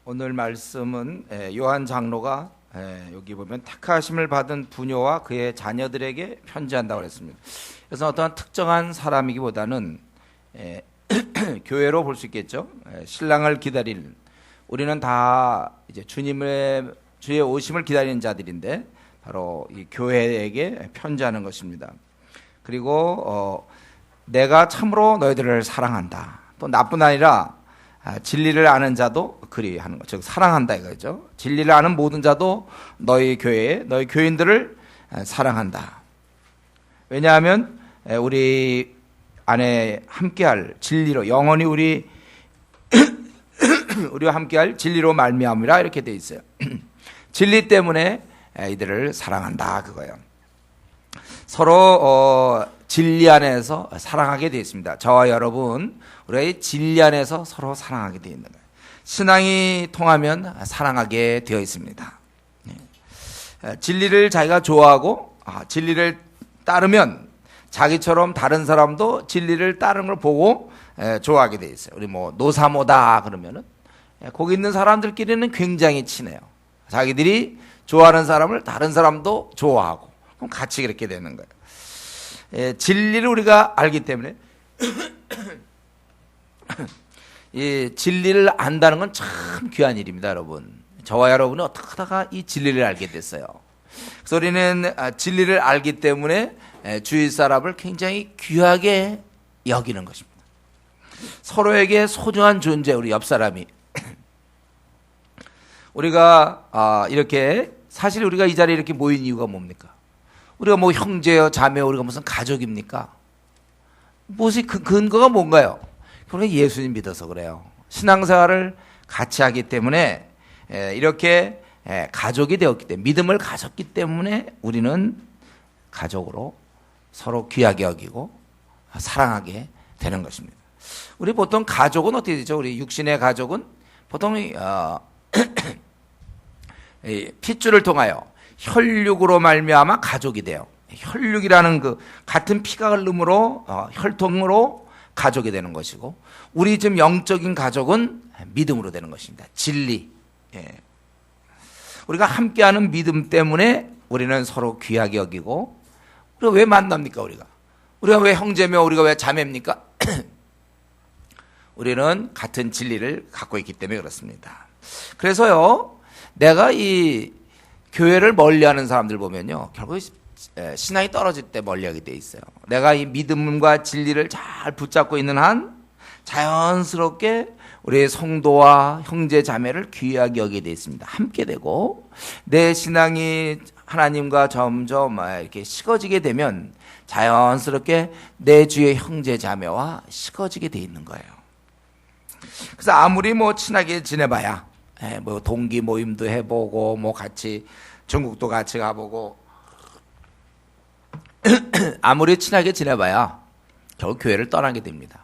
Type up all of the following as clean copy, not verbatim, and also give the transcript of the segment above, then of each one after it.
오늘 말씀은 요한 장로가 여기 보면 택하심을 받은 부녀와 그의 자녀들에게 편지한다고 그랬습니다. 그래서 어떠한 특정한 사람이기보다는 교회로 볼 수 있겠죠. 신랑을 기다릴, 우리는 다 이제 주의 오심을 기다리는 자들인데 바로 이 교회에게 편지하는 것입니다. 그리고 내가 참으로 너희들을 사랑한다. 또 나뿐 아니라 진리를 아는 자도 그리 하는 것, 즉 사랑한다 이거죠. 진리를 아는 모든 자도 너희 교회에, 너희 교인들을 사랑한다. 왜냐하면 우리 안에 함께할 진리로, 영원히 우리와 함께할 진리로 말미암으라 이렇게 돼 있어요. 진리 때문에 이들을 사랑한다 그거예요. 서로 진리 안에서 사랑하게 되어 있습니다. 저와 여러분, 우리가 진리 안에서 서로 사랑하게 되어 있는 거예요. 신앙이 통하면 사랑하게 되어 있습니다. 진리를 자기가 좋아하고 진리를 따르면 자기처럼 다른 사람도 진리를 따르는 걸 보고 좋아하게 되어 있어요. 우리 뭐 노사모다 그러면은 거기 있는 사람들끼리는 굉장히 친해요. 자기들이 좋아하는 사람을 다른 사람도 좋아하고 그럼 같이 그렇게 되는 거예요. 진리를 우리가 알기 때문에 이 진리를 안다는 건 참 귀한 일입니다, 여러분. 저와 여러분은 어떻게 하다가 이 진리를 알게 됐어요. 그래서 우리는 진리를 알기 때문에 주위 사람을 굉장히 귀하게 여기는 것입니다. 서로에게 소중한 존재, 우리 옆 사람이. 우리가 이렇게, 사실 우리가 이 자리에 이렇게 모인 이유가 뭡니까? 우리가 뭐 형제요, 자매요, 우리가 무슨 가족입니까? 무엇이 그 근거가 뭔가요? 그러니까 예수님 믿어서 그래요. 신앙생활을 같이 하기 때문에 이렇게 가족이 되었기 때문에, 믿음을 가졌기 때문에 우리는 가족으로 서로 귀하게 여기고 사랑하게 되는 것입니다. 우리 보통 가족은 어떻게 되죠? 우리 육신의 가족은 보통 핏줄을 통하여 혈육으로 말미암아 가족이 돼요. 혈육이라는 그 같은 피가 흐름으로 혈통으로 가족이 되는 것이고, 우리 지금 영적인 가족은 믿음으로 되는 것입니다. 진리. 우리가 함께하는 믿음 때문에 우리는 서로 귀하게 여기고, 우리가 왜 만납니까? 우리가 왜 형제며, 우리가 왜 자매입니까? 우리는 같은 진리를 갖고 있기 때문에 그렇습니다. 그래서요, 내가 이 교회를 멀리하는 사람들 보면요, 결국 신앙이 떨어질 때 멀리하게 돼 있어요. 내가 이 믿음과 진리를 잘 붙잡고 있는 한 자연스럽게 우리의 성도와 형제 자매를 귀하게 여기게 돼 있습니다. 함께 되고, 내 신앙이 하나님과 점점 이렇게 식어지게 되면 자연스럽게 내 주의 형제 자매와 식어지게 돼 있는 거예요. 그래서 아무리 뭐 친하게 지내봐야, 뭐 동기 모임도 해보고, 뭐 같이 중국도 같이 가보고, 아무리 친하게 지내봐야 결국 교회를 떠나게 됩니다.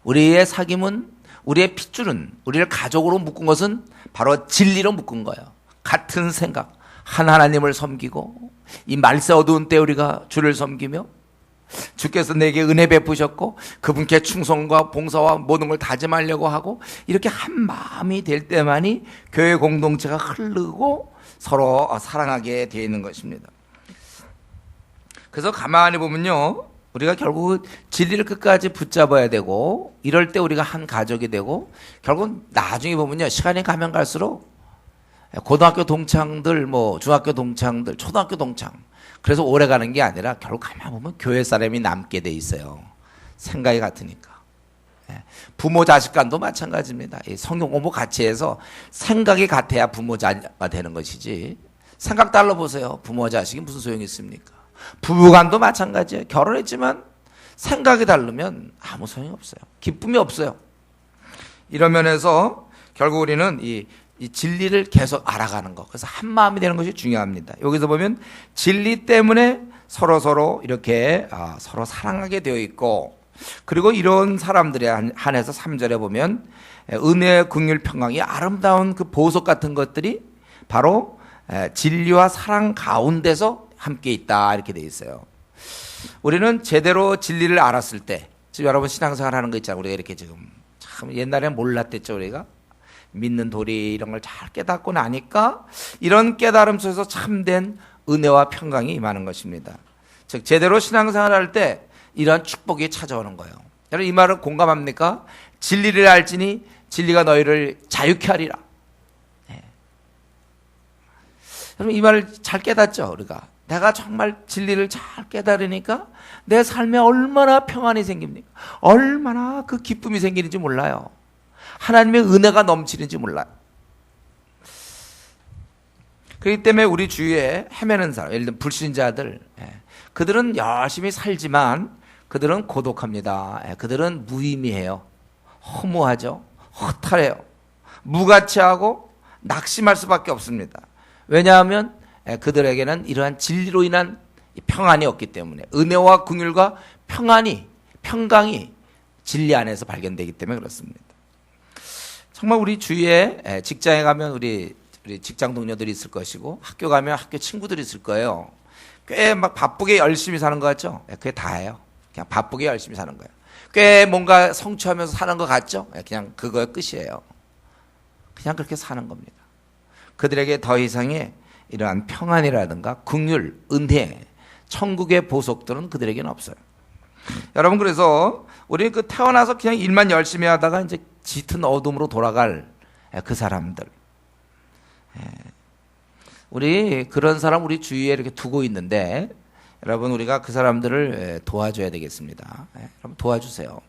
우리의 사귐은, 우리의 핏줄은, 우리를 가족으로 묶은 것은 바로 진리로 묶은 거예요. 같은 생각, 한 하나님을 섬기고, 이 말세 어두운 때 우리가 주를 섬기며, 주께서 내게 은혜 베푸셨고 그분께 충성과 봉사와 모든 걸 다짐하려고 하고, 이렇게 한 마음이 될 때만이 교회 공동체가 흐르고 서로 사랑하게 되어 있는 것입니다. 그래서 가만히 보면요, 우리가 결국 진리를 끝까지 붙잡아야 되고, 이럴 때 우리가 한 가족이 되고, 결국 나중에 보면요, 시간이 가면 갈수록 고등학교 동창들, 뭐 중학교 동창들, 초등학교 동창, 그래서 오래 가는 게 아니라 결국 가만 보면 교회 사람이 남게 돼 있어요. 생각이 같으니까. 부모 자식 간도 마찬가지입니다. 성경 공부 같이 해서 생각이 같아야 부모 자가 되는 것이지, 생각 달라 보세요. 부모 자식이 무슨 소용이 있습니까? 부부간도 마찬가지예요. 결혼했지만 생각이 다르면 아무 소용이 없어요. 기쁨이 없어요. 이런 면에서 결국 우리는 이 진리를 계속 알아가는 것, 그래서 한 마음이 되는 것이 중요합니다. 여기서 보면 진리 때문에 서로 이렇게 서로 사랑하게 되어 있고, 그리고 이런 사람들에 한해서 3절에 보면 은혜의 긍휼 평강이 아름다운 그 보석 같은 것들이 바로 진리와 사랑 가운데서 함께 있다 이렇게 돼 있어요. 우리는 제대로 진리를 알았을 때, 지금 여러분 신앙생활 하는 거 있잖아요. 우리가 이렇게 지금 참 옛날에는 몰랐댔죠. 우리가 믿는 도리 이런 걸 잘 깨닫고 나니까 이런 깨달음 속에서 참된 은혜와 평강이 임하는 것입니다. 즉 제대로 신앙생활을 할 때 이러한 축복이 찾아오는 거예요. 여러분 이 말은 공감합니까? 진리를 알지니 진리가 너희를 자유케 하리라. 네. 여러분 이 말을 잘 깨닫죠 우리가. 내가 정말 진리를 잘 깨달으니까 내 삶에 얼마나 평안이 생깁니까? 얼마나 그 기쁨이 생기는지 몰라요. 하나님의 은혜가 넘치는지 몰라요. 그렇기 때문에 우리 주위에 헤매는 사람, 예를 들면 불신자들, 그들은 열심히 살지만 그들은 고독합니다. 그들은 무의미해요. 허무하죠. 허탈해요. 무가치하고 낙심할 수밖에 없습니다. 왜냐하면 그들에게는 이러한 진리로 인한 평안이 없기 때문에, 은혜와 긍휼과 평강이 진리 안에서 발견되기 때문에 그렇습니다. 정말 우리 주위에 직장에 가면 우리 직장 동료들이 있을 것이고, 학교 가면 학교 친구들이 있을 거예요. 꽤 막 바쁘게 열심히 사는 거 같죠? 그게 다예요. 그냥 바쁘게 열심히 사는 거예요. 꽤 뭔가 성취하면서 사는 것 같죠? 그냥 그거의 끝이에요. 그냥 그렇게 사는 겁니다. 그들에게 더 이상의 이러한 평안이라든가 긍휼, 은혜, 천국의 보석들은 그들에게는 없어요. 여러분 그래서 우리 그 태어나서 그냥 일만 열심히 하다가 이제 짙은 어둠으로 돌아갈 그 사람들, 우리 그런 사람 우리 주위에 이렇게 두고 있는데 여러분 우리가 그 사람들을 도와줘야 되겠습니다. 여러분 도와주세요.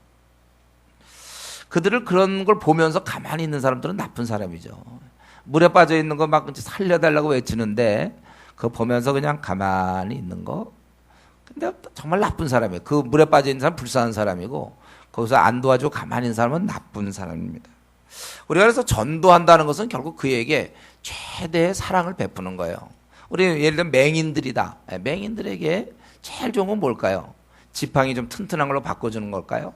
그들을 그런 걸 보면서 가만히 있는 사람들은 나쁜 사람이죠. 물에 빠져 있는 거 막 살려달라고 외치는데 그거 보면서 그냥 가만히 있는 거, 근데 정말 나쁜 사람이에요. 그 물에 빠져 있는 사람 불쌍한 사람이고 거기서 안 도와주고 가만히 있는 사람은 나쁜 사람입니다. 우리가 그래서 전도한다는 것은 결국 그에게 최대의 사랑을 베푸는 거예요. 우리 예를 들면 맹인들이다. 맹인들에게 제일 좋은 건 뭘까요? 지팡이 좀 튼튼한 걸로 바꿔주는 걸까요?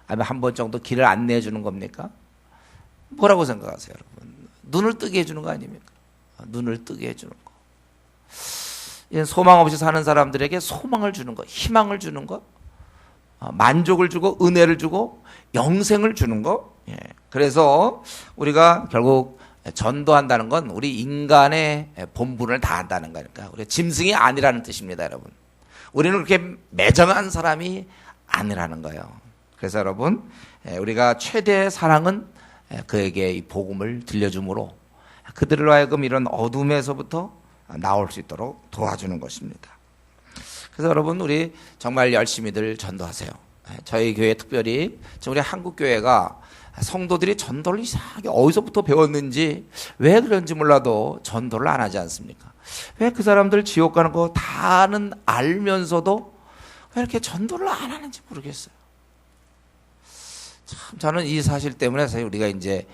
아니면 한 번 정도 길을 안내해 주는 겁니까? 뭐라고 생각하세요, 여러분? 눈을 뜨게 해주는 거 아닙니까? 눈을 뜨게 해주는 거. 소망 없이 사는 사람들에게 소망을 주는 거, 희망을 주는 거, 만족을 주고 은혜를 주고 영생을 주는 거. 그래서 우리가 결국 전도한다는 건 우리 인간의 본분을 다한다는 거니까 우리 짐승이 아니라는 뜻입니다, 여러분. 우리는 그렇게 매정한 사람이 아니라는 거예요. 그래서 여러분 우리가 최대의 사랑은 그에게 이 복음을 들려줌으로 그들로 하여금 이런 어둠에서부터 나올 수 있도록 도와주는 것입니다. 그래서 여러분 우리 정말 열심히들 전도하세요. 저희 교회 특별히 우리 한국교회가 성도들이 전도를 이상하게 어디서부터 배웠는지 왜 그런지 몰라도 전도를 안 하지 않습니까? 왜 그 사람들 지옥 가는 거 다는 알면서도 왜 이렇게 전도를 안 하는지 모르겠어요. 참 저는 이 사실 때문에 사실 우리가 이제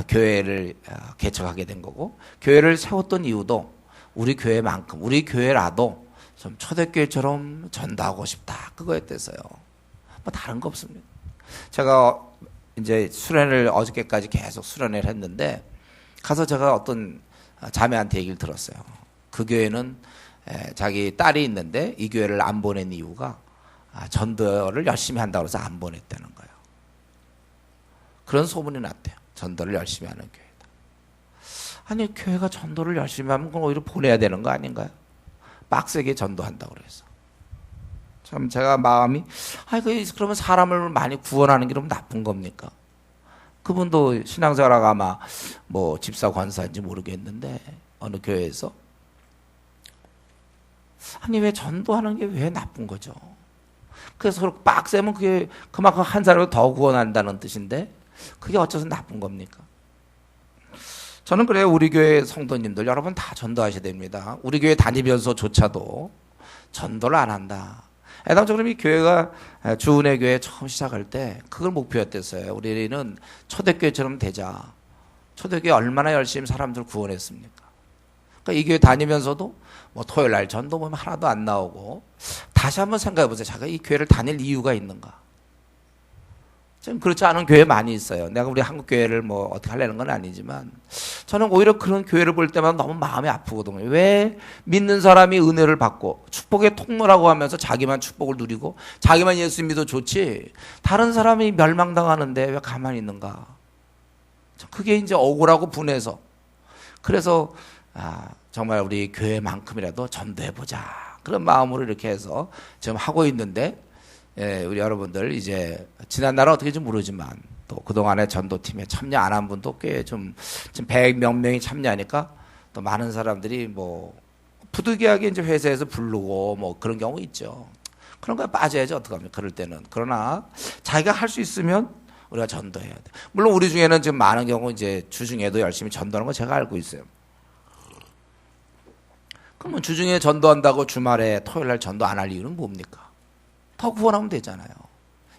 교회를 개척하게 된 거고, 교회를 세웠던 이유도 우리 교회만큼 우리 교회라도 좀 초대교회처럼 전도하고 싶다 그거였대서요. 뭐 다른 거 없습니다. 제가 이제 수련회를 어저께까지 계속 수련회를 했는데 가서 제가 어떤 자매한테 얘기를 들었어요. 그 교회는 자기 딸이 있는데 이 교회를 안 보낸 이유가 전도를 열심히 한다고 해서 안 보냈다는 거예요. 그런 소문이 났대요. 전도를 열심히 하는 교회다. 아니 교회가 전도를 열심히 하면 그건 오히려 보내야 되는 거 아닌가요? 빡세게 전도한다고 그래서. 참 제가 마음이 그러면 사람을 많이 구원하는 게 그럼 나쁜 겁니까? 그분도 신앙생활하가 아마 뭐 집사 권사인지 모르겠는데 어느 교회에서 아니 왜 전도하는 게 왜 나쁜 거죠? 그래서 그렇게 빡세면 그게 그만큼 한 사람을 더 구원한다는 뜻인데 그게 어째서 나쁜 겁니까? 저는 그래요. 우리 교회 성도님들 여러분 다 전도하셔야 됩니다. 우리 교회 다니면서조차도 전도를 안 한다. 애당초럼 이 교회가 주은혜 교회 처음 시작할 때 그걸 목표였댔어요. 우리는 초대교회처럼 되자. 초대교회 얼마나 열심히 사람들 구원했습니까? 그러니까 이 교회 다니면서도 뭐 토요일 날 전도 보면 하나도 안 나오고, 다시 한번 생각해 보세요. 제가 이 교회를 다닐 이유가 있는가? 지금 그렇지 않은 교회 많이 있어요. 내가 우리 한국 교회를 뭐 어떻게 하려는 건 아니지만 저는 오히려 그런 교회를 볼 때마다 너무 마음이 아프거든요. 왜 믿는 사람이 은혜를 받고 축복의 통로라고 하면서 자기만 축복을 누리고 자기만 예수 믿어 좋지 다른 사람이 멸망당하는데 왜 가만히 있는가? 그게 이제 억울하고 분해서. 그래서 정말 우리 교회만큼이라도 전도해보자. 그런 마음으로 이렇게 해서 지금 하고 있는데, 우리 여러분들 이제 지난날은 어떻게인지 모르지만 또 그동안에 전도팀에 참여 안 한 분도 꽤 지금 100 몇 명이 참여하니까 또 많은 사람들이 뭐 부득이하게 이제 회사에서 부르고 뭐 그런 경우 있죠. 그런 거에 빠져야죠. 어떡합니까? 그럴 때는. 그러나 자기가 할 수 있으면 우리가 전도해야 돼. 물론 우리 중에는 지금 많은 경우 이제 주중에도 열심히 전도하는 거 제가 알고 있어요. 그러면 주중에 전도한다고 주말에 토요일 날 전도 안 할 이유는 뭡니까? 더 구원하면 되잖아요.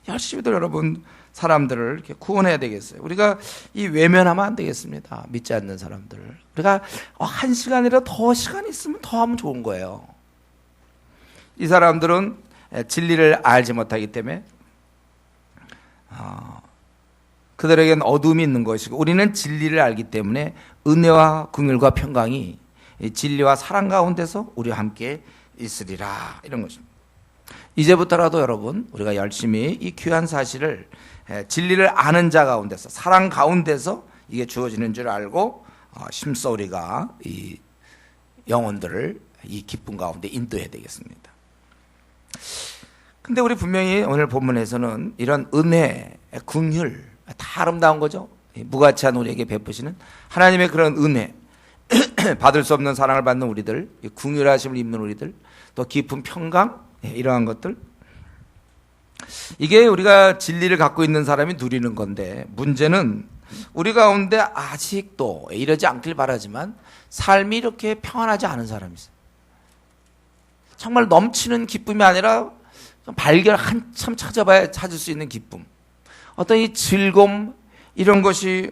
열심히들 여러분 사람들을 이렇게 구원해야 되겠어요. 우리가 이 외면하면 안 되겠습니다. 믿지 않는 사람들을. 우리가 한 시간이라도 더 시간이 있으면 더 하면 좋은 거예요. 이 사람들은 진리를 알지 못하기 때문에 그들에게는 어둠이 있는 것이고 우리는 진리를 알기 때문에 은혜와 긍휼과 평강이 진리와 사랑 가운데서 우리와 함께 있으리라. 이런 것입니다. 이제부터라도 여러분 우리가 열심히 이 귀한 사실을 진리를 아는 자 가운데서 사랑 가운데서 이게 주어지는 줄 알고 힘써 우리가 이 영혼들을 이 기쁨 가운데 인도해야 되겠습니다. 근데 우리 분명히 오늘 본문에서는 이런 은혜, 긍휼 다 아름다운 거죠. 무가치한 우리에게 베푸시는 하나님의 그런 은혜, 받을 수 없는 사랑을 받는 우리들, 긍휼하심을 입는 우리들, 또 깊은 평강, 이러한 것들, 이게 우리가 진리를 갖고 있는 사람이 누리는 건데, 문제는 우리 가운데 아직도 이러지 않길 바라지만 삶이 이렇게 평안하지 않은 사람이 있어요. 정말 넘치는 기쁨이 아니라 발견 한참 찾아봐야 찾을 수 있는 기쁨, 어떤 이 즐거움, 이런 것이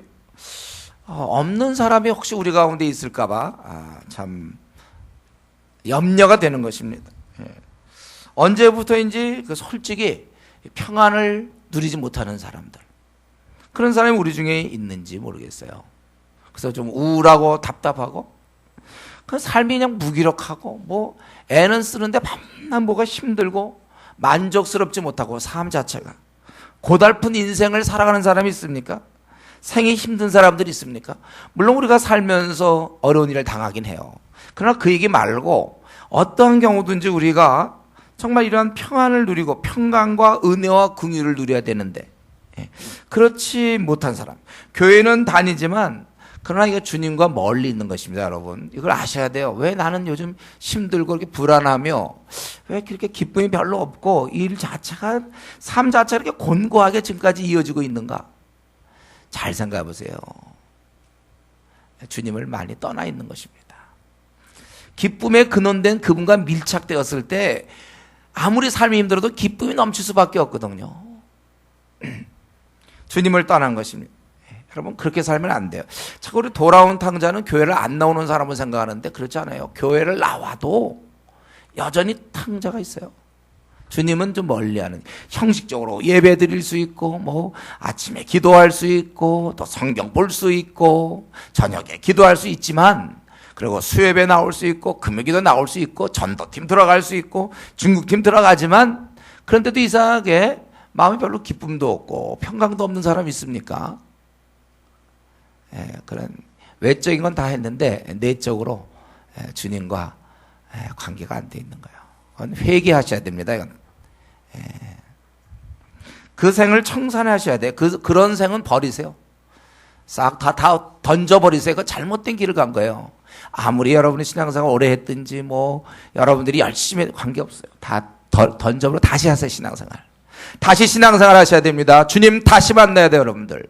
없는 사람이 혹시 우리 가운데 있을까봐 참 염려가 되는 것입니다. 언제부터인지 솔직히 평안을 누리지 못하는 사람들, 그런 사람이 우리 중에 있는지 모르겠어요. 그래서 좀 우울하고 답답하고 그 삶이 그냥 무기력하고 뭐 애는 쓰는데 밤낮 뭐가 힘들고 만족스럽지 못하고 삶 자체가 고달픈 인생을 살아가는 사람이 있습니까? 생이 힘든 사람들이 있습니까? 물론 우리가 살면서 어려운 일을 당하긴 해요. 그러나 그 얘기 말고 어떠한 경우든지 우리가 정말 이러한 평안을 누리고 평강과 은혜와 긍휼을 누려야 되는데 그렇지 못한 사람, 교회는 다니지만 그러나 이거 주님과 멀리 있는 것입니다. 여러분 이걸 아셔야 돼요. 왜 나는 요즘 힘들고 이렇게 불안하며 왜 그렇게 기쁨이 별로 없고 일 자체가 삶 자체가 이렇게 곤고하게 지금까지 이어지고 있는가? 잘 생각해 보세요. 주님을 많이 떠나 있는 것입니다. 기쁨에 근원된 그분과 밀착되었을 때 아무리 삶이 힘들어도 기쁨이 넘칠 수밖에 없거든요. 주님을 떠난 것입니다. 여러분 그렇게 살면 안 돼요. 자꾸 우리 돌아온 탕자는 교회를 안 나오는 사람을 생각하는데 그렇지 않아요. 교회를 나와도 여전히 탕자가 있어요. 주님은 좀 멀리하는, 형식적으로 예배 드릴 수 있고 뭐 아침에 기도할 수 있고 또 성경 볼 수 있고 저녁에 기도할 수 있지만, 그리고 수요예배 나올 수 있고 금요기도 나올 수 있고 전도팀 들어갈 수 있고 중국팀 들어가지만 그런데도 이상하게 마음이 별로 기쁨도 없고 평강도 없는 사람이 있습니까? 그런 외적인 건 다 했는데 내적으로 주님과 관계가 안 돼 있는 거예요. 그건 회개하셔야 됩니다. 이건. 그 생을 청산하셔야 돼요. 그런 생은 버리세요. 싹 다 던져버리세요. 그 잘못된 길을 간 거예요. 아무리 여러분이 신앙생활 오래 했든지 뭐 여러분들이 열심히 해도 관계없어요. 다 던져버려 다시 하세요. 신앙생활. 다시 신앙생활 하셔야 됩니다. 주님 다시 만나야 돼요. 여러분들.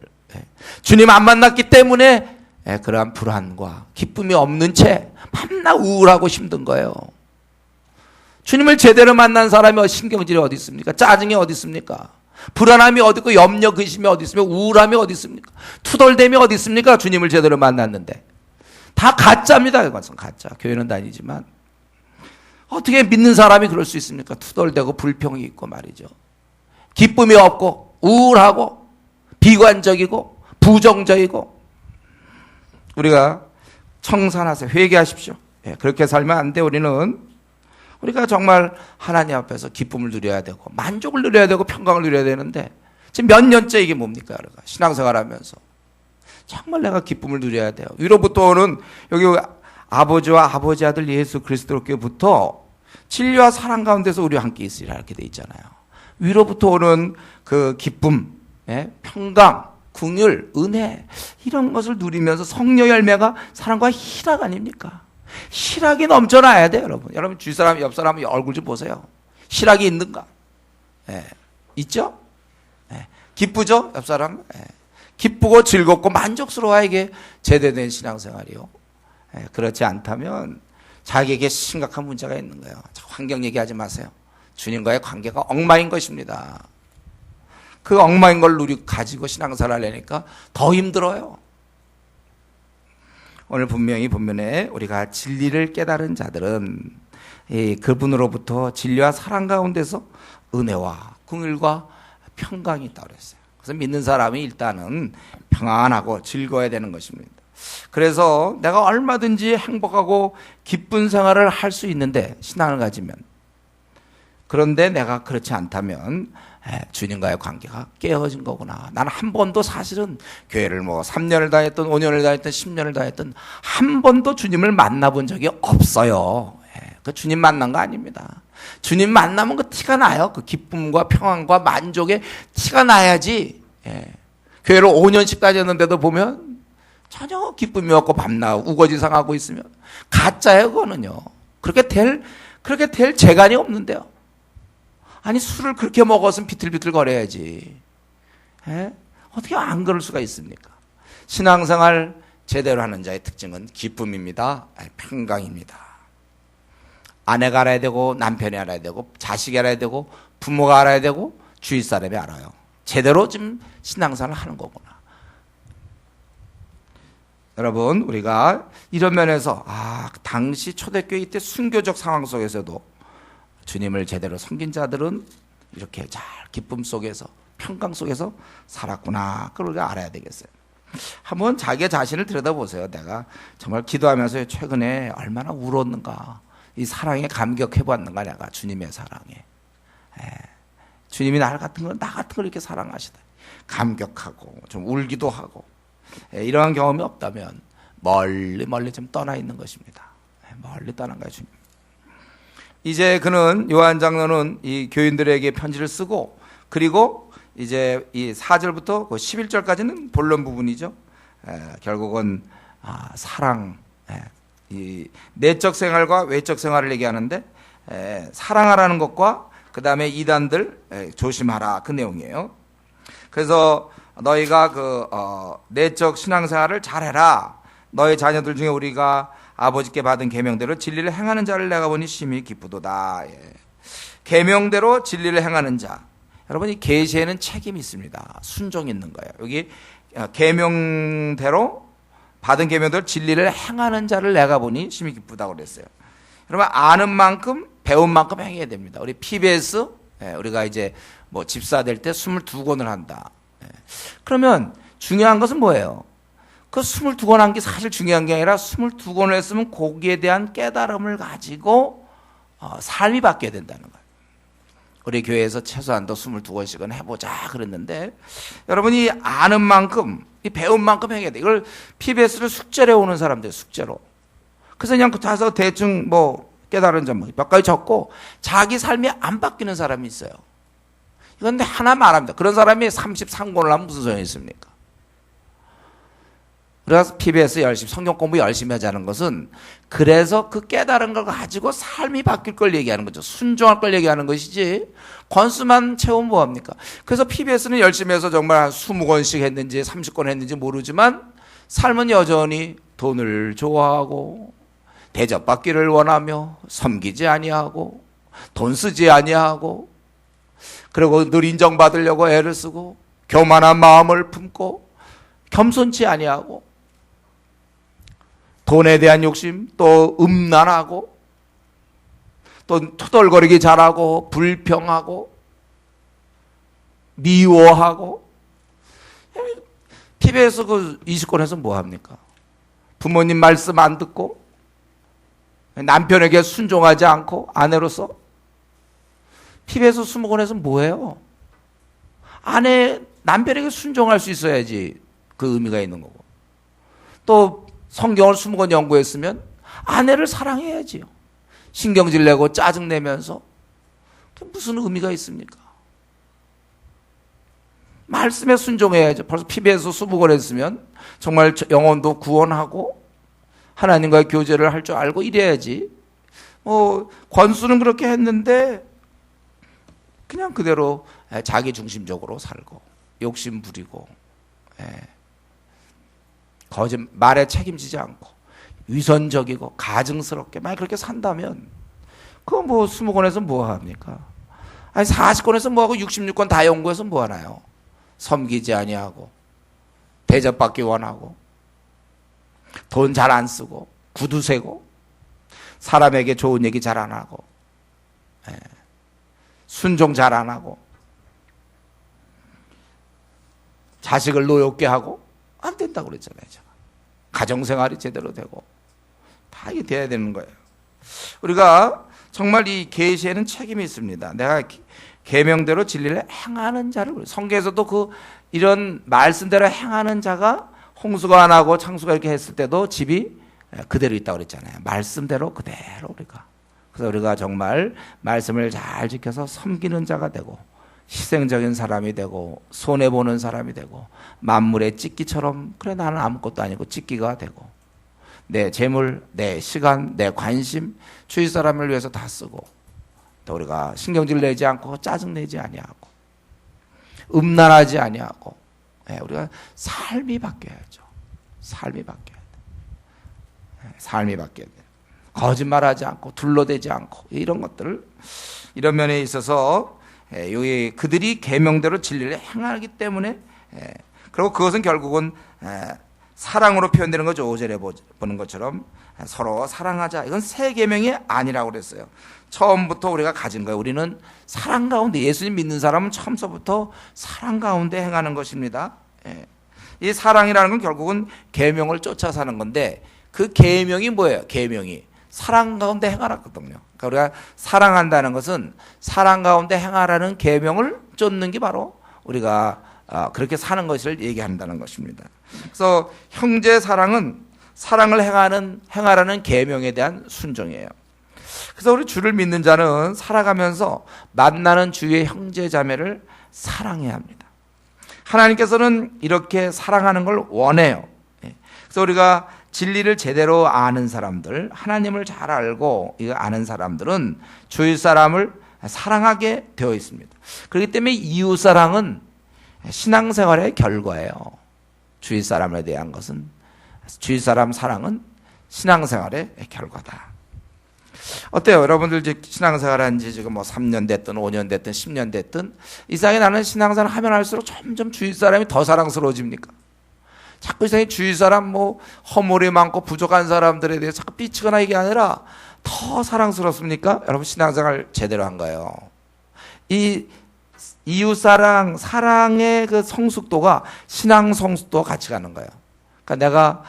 주님 안 만났기 때문에 그러한 불안과 기쁨이 없는 채 밤낮 우울하고 힘든 거예요. 주님을 제대로 만난 사람이 신경질이 어디 있습니까? 짜증이 어디 있습니까? 불안함이 어디 있고 염려 근심이 어디 있으며 우울함이 어디 있습니까? 투덜댐이 어디 있습니까? 주님을 제대로 만났는데 다 가짜입니다. 이것은 가짜. 교회는 다니지만 어떻게 믿는 사람이 그럴 수 있습니까? 투덜대고 불평이 있고 말이죠. 기쁨이 없고 우울하고 비관적이고 부정적이고. 우리가 청산하세요. 회개하십시오. 그렇게 살면 안 돼. 우리가 정말 하나님 앞에서 기쁨을 누려야 되고 만족을 누려야 되고 평강을 누려야 되는데 지금 몇 년째 이게 뭡니까? 신앙생활 하면서 정말 내가 기쁨을 누려야 돼요. 위로부터 오는 여기 아버지와 아버지 아들 예수 그리스도께부터 진리와 사랑 가운데서 우리와 함께 있으리라 이렇게 돼 있잖아요. 위로부터 오는 그 기쁨, 평강, 긍휼, 은혜 이런 것을 누리면서 성령 열매가 사랑과 희락 아닙니까? 희락이 넘쳐나야 돼요, 여러분. 여러분 주위 사람, 옆 사람 얼굴 좀 보세요. 희락이 있는가? 있죠? 기쁘죠? 옆 사람? 기쁘고 즐겁고 만족스러워야 이게 제대된 신앙생활이요. 그렇지 않다면 자기에게 심각한 문제가 있는 거예요. 환경 얘기하지 마세요. 주님과의 관계가 엉망인 것입니다. 그 엉망인 걸 가지고 신앙생활을 하려니까 더 힘들어요. 오늘 분명히 본문에 우리가 진리를 깨달은 자들은 그분으로부터 진리와 사랑 가운데서 은혜와 긍휼과 평강이 있다고 그랬어요. 그래서 믿는 사람이 일단은 평안하고 즐거워야 되는 것입니다. 그래서 내가 얼마든지 행복하고 기쁜 생활을 할 수 있는데 신앙을 가지면, 그런데 내가 그렇지 않다면 주님과의 관계가 깨어진 거구나. 나는 한 번도 사실은 교회를 3년을 다녔던 5년을 다녔던 10년을 다녔던 한 번도 주님을 만나본 적이 없어요. 그 주님 만난 거 아닙니다. 주님 만나면 그 티가 나요. 그 기쁨과 평안과 만족의 티가 나야지. 교회를 5년씩 다녔는데도 보면 전혀 기쁨이 없고 밤낮 우거지 상하고 있으면 가짜예요. 그거는요. 그렇게 될 재간이 없는데요. 아니 술을 그렇게 먹었으면 비틀비틀 거려야지. 어떻게 안 그럴 수가 있습니까? 신앙생활 제대로 하는 자의 특징은 기쁨입니다. 평강입니다. 아내가 알아야 되고 남편이 알아야 되고 자식이 알아야 되고 부모가 알아야 되고 주위 사람이 알아요. 제대로 지금 신앙생활을 하는 거구나. 여러분 우리가 이런 면에서 당시 초대교회 때 순교적 상황 속에서도 주님을 제대로 섬긴 자들은 이렇게 잘 기쁨 속에서 평강 속에서 살았구나. 그걸 우리가 알아야 되겠어요. 한번 자기 자신을 들여다보세요. 내가 정말 기도하면서 최근에 얼마나 울었는가. 이 사랑에 감격해봤는가 내가 주님의 사랑에. 주님이 나 같은 걸 이렇게 사랑하시다. 감격하고 좀 울기도 하고 이러한 경험이 없다면 멀리 좀 떠나 있는 것입니다. 멀리 떠난 거예요. 주님. 이제 그는 요한 장로는 이 교인들에게 편지를 쓰고 그리고 이제 이 4절부터 11절까지는 본론 부분이죠. 결국은 사랑, 이 내적 생활과 외적 생활을 얘기하는데 사랑하라는 것과 그 다음에 이단들 조심하라 그 내용이에요. 그래서 너희가 내적 신앙생활을 잘해라. 너희 자녀들 중에 우리가 아버지께 받은 계명대로 진리를 행하는 자를 내가 보니 심히 기쁘도다. 계명대로 진리를 행하는 자. 여러분 이 계시에는 책임이 있습니다. 순종이 있는 거예요. 여기 계명대로 받은 계명대로 진리를 행하는 자를 내가 보니 심히 기쁘다고 그랬어요. 여러분 아는 만큼 배운 만큼 행해야 됩니다. 우리 PBS 우리가 이제 집사 될 때 22권을 한다. 그러면 중요한 것은 뭐예요? 그 22권 한 게 사실 중요한 게 아니라 22권을 했으면 거기에 대한 깨달음을 가지고 삶이 바뀌어야 된다는 거예요. 우리 교회에서 최소한도 22권씩은 해보자 그랬는데 여러분이 아는 만큼 이 배운 만큼 해야 돼. 이걸 PBS를 숙제로 해오는 사람들 숙제로. 그래서 그냥 가서 대충 깨달은 점 몇 가지 적고 자기 삶이 안 바뀌는 사람이 있어요. 이건 하나 말합니다. 그런 사람이 33권을 하면 무슨 소용이 있습니까? 그래서 PBS 열심히 성경 공부 열심히 하자는 것은 그래서 그 깨달은 걸 가지고 삶이 바뀔 걸 얘기하는 거죠. 순종할 걸 얘기하는 것이지 권수만 채우면 뭐합니까? 그래서 PBS는 열심히 해서 정말 한 20권씩 했는지 30권 했는지 모르지만 삶은 여전히 돈을 좋아하고 대접받기를 원하며 섬기지 아니하고 돈 쓰지 아니하고 그리고 늘 인정받으려고 애를 쓰고 교만한 마음을 품고 겸손치 아니하고 돈에 대한 욕심 또 음란하고 또 토덜거리기 잘하고 불평하고 미워하고 TV에서 그 20권에서 뭐 합니까? 부모님 말씀 안 듣고 남편에게 순종하지 않고 아내로서 TV에서 20권에서 뭐예요? 남편에게 순종할 수 있어야지 그 의미가 있는 거고 또 성경을 20권 연구했으면 아내를 사랑해야지요. 신경질 내고 짜증 내면서 무슨 의미가 있습니까? 말씀에 순종해야죠. 벌써 피비에서 20권 했으면 정말 영혼도 구원하고 하나님과의 교제를 할 줄 알고 이래야지. 권수는 그렇게 했는데 그냥 그대로 자기 중심적으로 살고 욕심 부리고 말에 책임지지 않고 위선적이고 가증스럽게 만약 그렇게 산다면 그거 20권에서 뭐 합니까? 아니 40권에서 뭐하고 66권 다 연구해서 뭐 하나요? 섬기지 아니하고 대접받기 원하고 돈 잘 안 쓰고 구두 세고 사람에게 좋은 얘기 잘 안 하고 순종 잘 안 하고 자식을 노엽게 하고 안 된다고 그랬잖아요. 제가. 가정생활이 제대로 되고 다 이게 돼야 되는 거예요. 우리가 정말 이 계시에는 책임이 있습니다. 내가 계명대로 진리를 행하는 자를, 성경에서도 이런 말씀대로 행하는 자가 홍수가 안 하고 창수가 이렇게 했을 때도 집이 그대로 있다고 그랬잖아요. 말씀대로 그대로 우리가. 그래서 우리가 정말 말씀을 잘 지켜서 섬기는 자가 되고 희생적인 사람이 되고 손해보는 사람이 되고 만물의 찢기처럼 그래 나는 아무것도 아니고 찢기가 되고 내 재물, 내 시간, 내 관심 주위 사람을 위해서 다 쓰고 또 우리가 신경질 내지 않고 짜증내지 아니하고 음란하지 아니하고 우리가 삶이 바뀌어야죠. 삶이 바뀌어야 돼. 삶이 바뀌어야 돼. 거짓말하지 않고 둘러대지 않고 이런 것들을 이런 면에 있어서 그들이 계명대로 진리를 행하기 때문에 그리고 그것은 결국은 사랑으로 표현되는 거죠. 5절에 보는 것처럼 서로 사랑하자. 이건 새 계명이 아니라고 그랬어요. 처음부터 우리가 가진 거예요. 우리는 사랑 가운데 예수님 믿는 사람은 처음서부터 사랑 가운데 행하는 것입니다. 이 사랑이라는 건 결국은 계명을 쫓아 사는 건데 그 계명이 뭐예요? 계명이 사랑 가운데 행하라거든요. 그러니까 우리가 사랑한다는 것은 사랑 가운데 행하라는 계명을 쫓는 게 바로 우리가 그렇게 사는 것을 얘기한다는 것입니다. 그래서 형제 사랑은 사랑을 행하라는 계명에 대한 순종이에요. 그래서 우리 주를 믿는 자는 살아가면서 만나는 주의 형제 자매를 사랑해야 합니다. 하나님께서는 이렇게 사랑하는 걸 원해요. 그래서 우리가 진리를 제대로 아는 사람들, 하나님을 잘 알고 아는 사람들은 주위 사람을 사랑하게 되어 있습니다. 그렇기 때문에 이웃 사랑은 신앙생활의 결과예요. 주위 사람에 대한 것은 주위 사람 사랑은 신앙생활의 결과다. 어때요? 여러분들 이제 신앙생활 한 지 지금 3년 됐든 5년 됐든 10년 됐든 이상하게 나는 신앙생활 하면 할수록 점점 주위 사람이 더 사랑스러워집니까? 자꾸 이상하게 주위 사람 허물이 많고 부족한 사람들에 대해서 자꾸 삐치거나 이게 아니라 더 사랑스럽습니까? 여러분 신앙생활 제대로 한 거예요. 이 이웃사랑, 사랑의 그 성숙도가 신앙 성숙도와 같이 가는 거예요. 그러니까 내가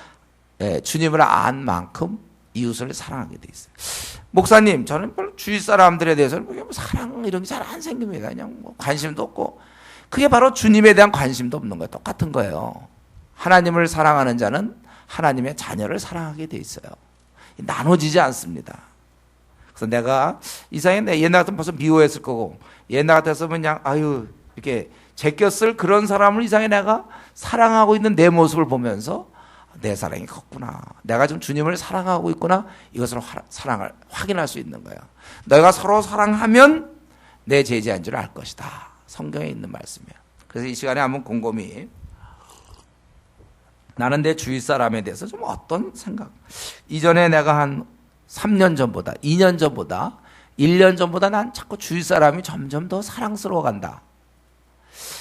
주님을 안 만큼 이웃을 사랑하게 돼 있어요. 목사님, 저는 주위 사람들에 대해서는 사랑 이런 게 잘 안 생깁니다. 그냥 관심도 없고. 그게 바로 주님에 대한 관심도 없는 거예요. 똑같은 거예요. 하나님을 사랑하는 자는 하나님의 자녀를 사랑하게 돼 있어요. 나눠지지 않습니다. 그래서 내가 이상하게 옛날 같으면 벌써 미워했을 거고 옛날 같았으면 그냥 이렇게 제꼈을 그런 사람을 이상하게 내가 사랑하고 있는 내 모습을 보면서 내 사랑이 컸구나. 내가 좀 주님을 사랑하고 있구나. 이것을 사랑을 확인할 수 있는 거예요. 너희가 서로 사랑하면 내 제자인 줄 알 것이다. 성경에 있는 말씀이에요. 그래서 이 시간에 한번 곰곰이 나는 내 주위 사람에 대해서 좀 어떤 생각. 이전에 내가 한 3년 전보다 2년 전보다 1년 전보다 난 자꾸 주위 사람이 점점 더 사랑스러워 간다.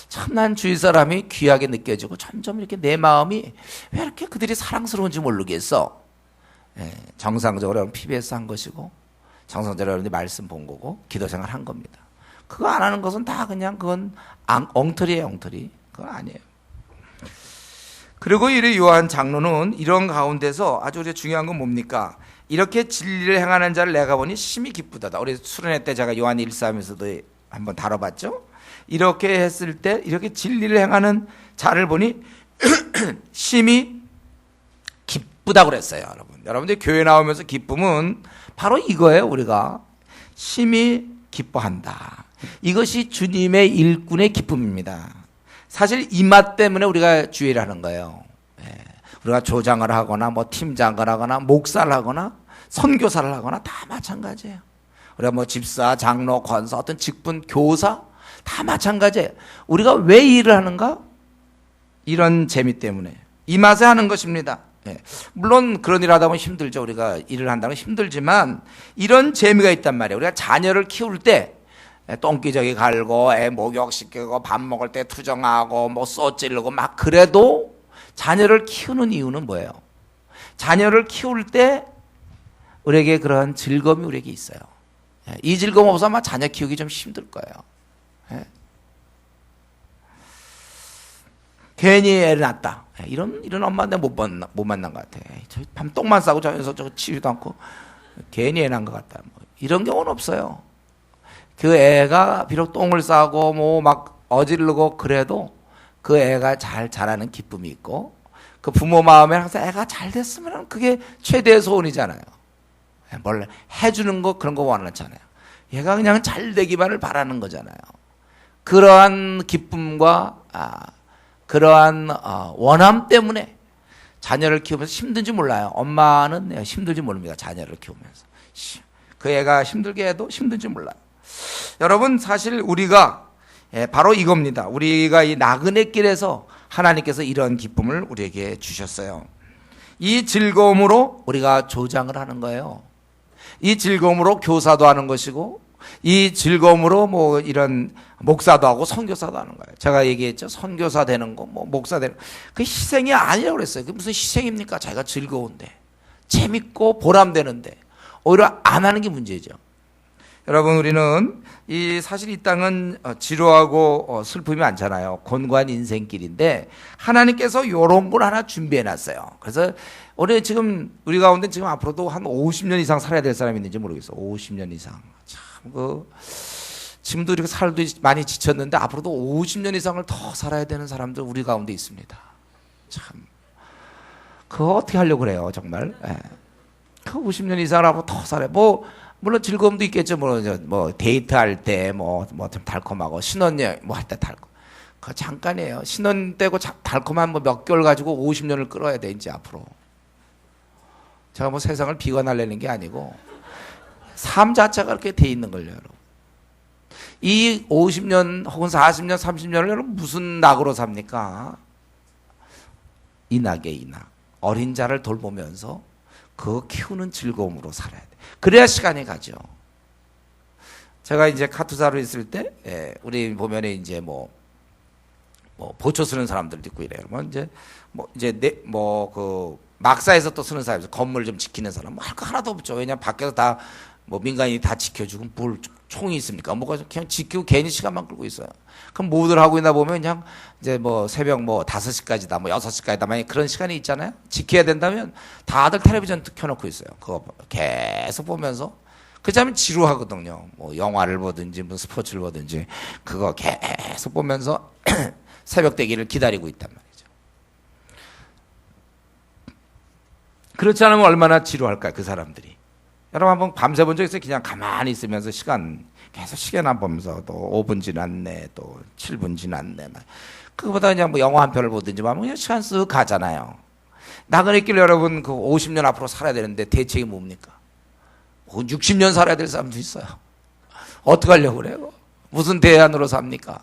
참 난 주위 사람이 귀하게 느껴지고 점점 이렇게 내 마음이 왜 이렇게 그들이 사랑스러운지 모르겠어. 정상적으로 PBS 한 것이고 정상적으로 여러분들이 말씀 본 거고 기도 생활 한 겁니다. 그거 안 하는 것은 다 그냥 그건 엉터리예요. 엉터리. 그건 아니에요. 그리고 이 요한 장로는 이런 가운데서 아주 중요한 건 뭡니까? 이렇게 진리를 행하는 자를 내가 보니 심히 기쁘다. 우리 수련회 때 제가 요한 1:3에서도 한번 다뤄봤죠. 이렇게 했을 때 이렇게 진리를 행하는 자를 보니 심히 기쁘다고 그랬어요, 여러분. 여러분들 교회 나오면서 기쁨은 바로 이거예요. 우리가 심히 기뻐한다. 이것이 주님의 일꾼의 기쁨입니다. 사실 이 맛 때문에 우리가 주일을 하는 거예요. 우리가 조장을 하거나 뭐 팀장을 하거나 목사를 하거나 선교사를 하거나 다 마찬가지예요. 우리가 뭐 집사, 장로, 권사, 어떤 직분, 교사 다 마찬가지예요. 우리가 왜 일을 하는가? 이런 재미 때문에 이 맛에 하는 것입니다. 물론 그런 일 하다 보면 힘들죠. 우리가 일을 한다는 건 힘들지만 이런 재미가 있단 말이에요. 우리가 자녀를 키울 때 똥기저귀 갈고 애 목욕시키고 밥 먹을 때 투정하고 뭐 쏘찌르고 막 그래도 자녀를 키우는 이유는 뭐예요? 자녀를 키울 때 우리에게 그런 즐거움이 우리에게 있어요. 이 즐거움 없으면 아마 자녀 키우기 좀 힘들 거예요. 괜히 애를 낳았다. 이런 엄마한테 못 만난 것 같아. 밤 똥만 싸고 저 녀석 저거 치지도 않고 괜히 애 낳은 것 같다. 뭐 이런 경우는 없어요. 그 애가 비록 똥을 싸고 뭐 막 어지르고 그래도 그 애가 잘 자라는 기쁨이 있고 그 부모 마음에 항상 애가 잘 됐으면 그게 최대의 소원이잖아요. 뭘 해주는 거 그런 거 원하잖아요. 얘가 그냥 잘 되기만을 바라는 거잖아요. 그러한 기쁨과 그러한 원함 때문에 자녀를 키우면서 힘든지 몰라요. 엄마는 힘들지 모릅니다. 자녀를 키우면서 그 애가 힘들게 해도 힘든지 몰라요. 여러분 사실 우리가 바로 이겁니다. 우리가 이 나그네 길에서 하나님께서 이런 기쁨을 우리에게 주셨어요. 이 즐거움으로 우리가 조장을 하는 거예요. 이 즐거움으로 교사도 하는 것이고 이 즐거움으로 뭐 이런 목사도 하고 선교사도 하는 거예요. 제가 얘기했죠. 선교사 되는 거, 뭐 목사 되는 거. 그 희생이 아니라고 그랬어요. 그게 무슨 희생입니까? 자기가 즐거운데 재밌고 보람되는데 오히려 안 하는 게 문제죠. 여러분 우리는 사실 이 땅은 지루하고 슬픔이 많잖아요. 곤고한 인생길인데 하나님께서 이런 걸 하나 준비해 놨어요. 그래서 우리 가운데 지금 앞으로도 한 50년 이상 살아야 될 사람이 있는지 모르겠어요. 50년 이상. 지금도 이렇게 살도 많이 지쳤는데 앞으로도 50년 이상을 더 살아야 되는 사람들 우리 가운데 있습니다. 참 그거 어떻게 하려고 그래요, 정말. 그 50년 이상을 앞으로 더 살아요. 물론 즐거움도 있겠죠. 뭐 데이트할 때 좀 달콤하고 신혼여행 뭐 할 때 달콤. 그거 잠깐이에요. 신혼 때고 달콤한 몇 개월 가지고 50년을 끌어야 돼 이제 앞으로. 제가 뭐 세상을 비관하려는 게 아니고 삶 자체가 그렇게 돼 있는 걸요, 여러분. 이 50년 혹은 40년, 30년을 여러분 무슨 낙으로 삽니까? 이 낙. 어린 자를 돌보면서 그 키우는 즐거움으로 살아야 돼. 그래야 시간이 가죠. 제가 이제 카투사로 있을 때, 우리 보면은 이제 보초 쓰는 사람들도 있고 이래요. 막사에서 또 쓰는 사람들, 건물 좀 지키는 사람, 할 거 하나도 없죠. 왜냐면 밖에서 다, 민간인이 다 지켜주고 뭘 총이 있습니까? 그냥 지키고 괜히 시간만 끌고 있어요. 그럼 뭐들 하고 있나 보면 그냥 이제 새벽 5시까지다, 6시까지다, 만약 그런 시간이 있잖아요. 지켜야 된다면 다들 텔레비전 켜놓고 있어요. 그거 계속 보면서. 그렇다면 지루하거든요. 영화를 보든지, 스포츠를 보든지, 그거 계속 보면서 새벽 되기를 기다리고 있단 말이죠. 그렇지 않으면 얼마나 지루할까요, 그 사람들이. 여러분 한번 밤새 본 적 있어요? 그냥 가만히 있으면서 계속 시간 안 보면서 또 5분 지났네, 또 7분 지났네. 그거보다 그냥 영화 한 편을 보든지 하면 그냥 시간 쓱 가잖아요. 나그네 길 여러분 50년 앞으로 살아야 되는데 대책이 뭡니까? 60년 살아야 될 사람도 있어요. 어떻게 하려고 그래요? 무슨 대안으로 삽니까?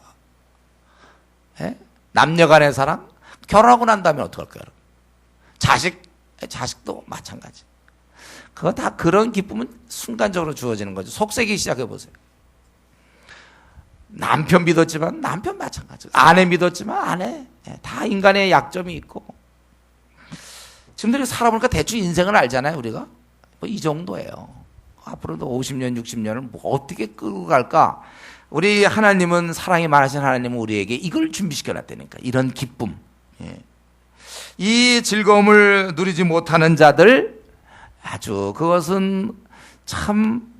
남녀 간의 사랑? 결혼하고 난 다음에 어떡할까요? 자식도 마찬가지. 그거 다 그런 기쁨은 순간적으로 주어지는 거죠. 속세기 시작해 보세요. 남편 믿었지만 남편 마찬가지. 아내 믿었지만 아내. 다 인간의 약점이 있고. 지금도 살아보니까 대충 인생을 알잖아요, 우리가. 이 정도예요. 앞으로도 50년, 60년을 어떻게 끌고 갈까? 우리 하나님은, 사랑이 많으신 하나님은 우리에게 이걸 준비시켜 놨다니까. 이런 기쁨. 이 즐거움을 누리지 못하는 자들, 아주 그것은 참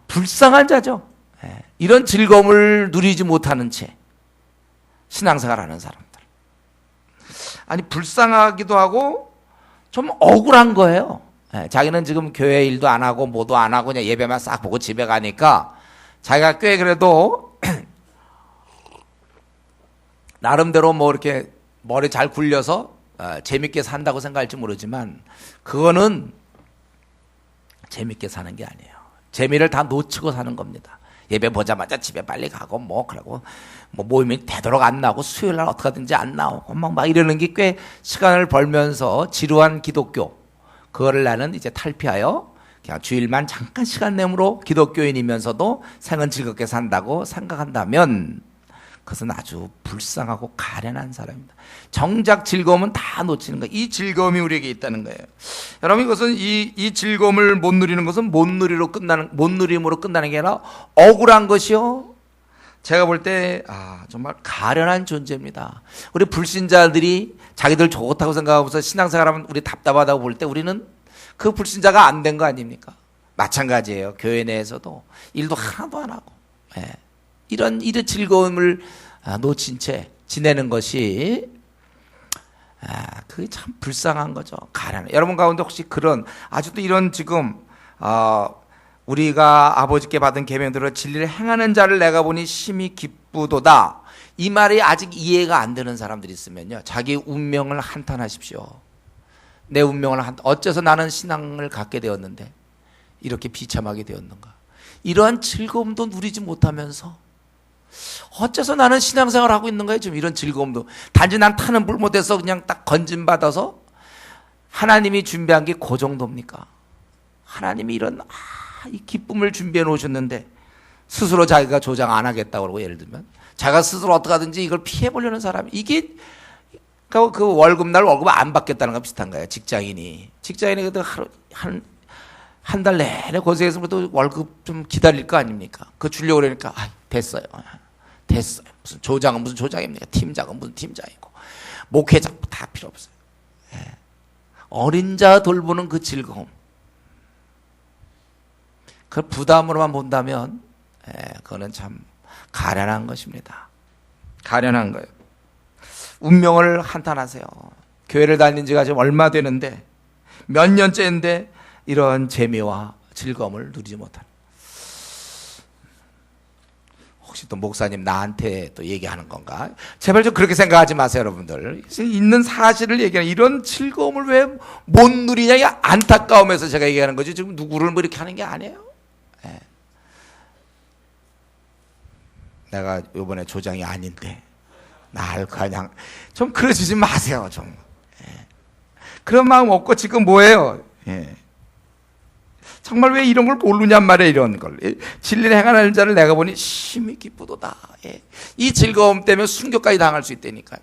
불쌍한 자죠. 이런 즐거움을 누리지 못하는 채 신앙생활하는 사람들. 아니 불쌍하기도 하고 좀 억울한 거예요. 자기는 지금 교회 일도 안 하고 뭐도 안 하고 그냥 예배만 싹 보고 집에 가니까 자기가 꽤 그래도 나름대로 뭐 이렇게 머리 잘 굴려서 재밌게 산다고 생각할지 모르지만 그거는 재밌게 사는 게 아니에요. 재미를 다 놓치고 사는 겁니다. 예배 보자마자 집에 빨리 가고 뭐 그러고 뭐 모임이 되도록 안 나오고 수요일 날 어떻게 하든지 안 나오고 막 이러는 게 꽤 시간을 벌면서 지루한 기독교, 그거를 나는 이제 탈피하여 그냥 주일만 잠깐 시간 내므로 기독교인이면서도 생은 즐겁게 산다고 생각한다면 그것은 아주 불쌍하고 가련한 사람입니다. 정작 즐거움은 다 놓치는 거예요. 이 즐거움이 우리에게 있다는 거예요. 여러분, 이것은 이 즐거움을 못 누리는 것은 못 누림으로 끝나는 게 아니라 억울한 것이요. 제가 볼 때 정말 가련한 존재입니다. 우리 불신자들이 자기들 좋다고 생각하면서 신앙생활하면 우리 답답하다고 볼 때 우리는 그 불신자가 안 된 거 아닙니까? 마찬가지예요. 교회 내에서도 일도 하나도 안 하고 이런 즐거움을 놓친 채 지내는 것이 그게 참 불쌍한 거죠. 가련. 여러분 가운데 혹시 그런 아직도 이런 지금 우리가 아버지께 받은 계명대로 진리를 행하는 자를 내가 보니 심히 기쁘도다. 이 말이 아직 이해가 안 되는 사람들이 있으면요, 자기 운명을 한탄하십시오. 내 운명을 어째서 나는 신앙을 갖게 되었는데 이렇게 비참하게 되었는가. 이러한 즐거움도 누리지 못하면서 어째서 나는 신앙생활을 하고 있는 거예요. 지금 이런 즐거움도 단지 난 타는 불 못해서 그냥 딱 건진받아서 하나님이 준비한 게 그 정도입니까? 하나님이 이런 이 기쁨을 준비해 놓으셨는데 스스로 자기가 조장 안 하겠다고 그러고, 예를 들면 자기가 스스로 어떻게 하든지 이걸 피해 보려는 사람이, 이게 그 월급날 월급 안 받겠다는 거 비슷한 거예요. 직장인이 그래도 한 달 내내 고생해서 그래도 월급 좀 기다릴 거 아닙니까? 그거 주려고 그러니까 됐어요. 무슨 조장은 무슨 조장입니까? 팀장은 무슨 팀장이고 목회자 다 필요 없어요. 어린 자 돌보는 그 즐거움, 그 부담으로만 본다면 그거는 참 가련한 것입니다. 가련한 거예요. 운명을 한탄하세요. 교회를 다닌 지가 지금 얼마 되는데, 몇 년째인데 이런 재미와 즐거움을 누리지 못하는. 혹시 또 목사님 나한테 또 얘기하는 건가? 제발 좀 그렇게 생각하지 마세요, 여러분들. 있는 사실을 얘기하는, 이런 즐거움을 왜 못 누리냐, 이 안타까움에서 제가 얘기하는 거지, 지금 누구를 뭐 이렇게 하는 게 아니에요. 내가 이번에 조장이 아닌데 날 그냥 좀 그러시지 마세요. 좀 그런 마음 없고 지금 뭐예요? 정말 왜 이런 걸 모르냔 말이에요. 이런 걸. 진리를 행하는 자를 내가 보니 심히 기쁘도다. 이 즐거움 때문에 순교까지 당할 수 있다니까요.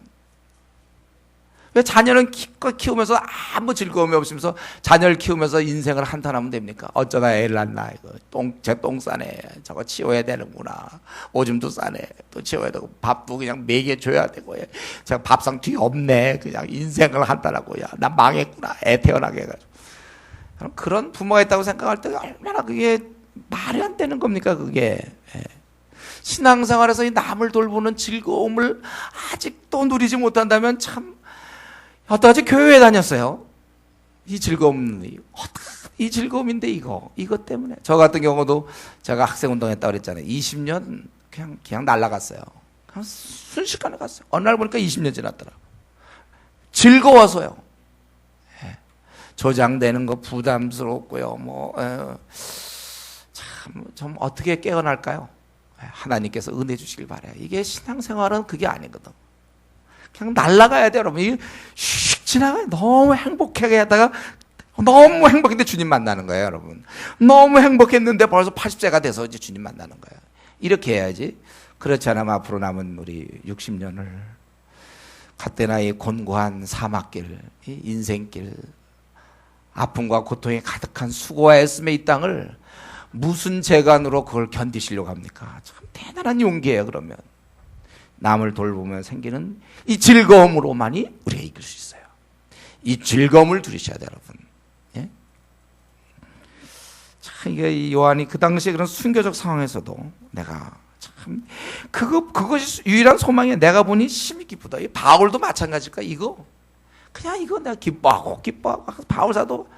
왜 자녀는 기껏 키우면서 아무 즐거움이 없으면서 자녀를 키우면서 인생을 한탄하면 됩니까? 어쩌다 애를 낳나, 이거 제 똥 싸네, 저거 치워야 되는구나, 오줌도 싸네, 또 치워야 되고, 밥도 그냥 먹여줘야 되고, 제가 밥상 뒤 없네, 그냥 인생을 한탄하고, 야, 난 망했구나, 애 태어나게 해가지고. 그런 부모가 있다고 생각할 때 얼마나 그게 말이 안 되는 겁니까, 그게. 신앙생활에서 이 남을 돌보는 즐거움을 아직도 누리지 못한다면 참, 어떠하지? 교회에 다녔어요. 이 즐거움인데 이것 때문에. 저 같은 경우도 제가 학생운동 했다고 그랬잖아요. 20년 그냥 날아갔어요. 그냥 순식간에 갔어요. 어느 날 보니까 20년 지났더라. 즐거워서요. 조장되는 거 부담스럽고요. 좀 어떻게 깨어날까요? 하나님께서 은혜 주시길 바라요. 이게 신앙생활은 그게 아니거든. 그냥 날아가야 돼요, 여러분. 슉 지나가요. 너무 행복하게 하다가 너무 행복했는데 주님 만나는 거예요, 여러분. 너무 행복했는데 벌써 80세가 돼서 이제 주님 만나는 거예요. 이렇게 해야지. 그렇지 않으면 앞으로 남은 우리 60년을 갓대나 이 곤고한 사막길, 이 인생길, 아픔과 고통이 가득한 수고와 애씀의 이 땅을 무슨 재간으로 그걸 견디시려고 합니까? 참 대단한 용기예요. 그러면 남을 돌보면 생기는 이 즐거움으로만이 우리가 이길 수 있어요. 이 즐거움을 누리셔야 돼요, 여러분. 예? 참 이게 요한이 그 당시에 그런 순교적 상황에서도 내가 참 그것이 유일한 소망이야. 내가 보니 심히 기쁘다. 이 바울도 마찬가지일까? 이거 그냥 이거 내가 기뻐하고 바울사도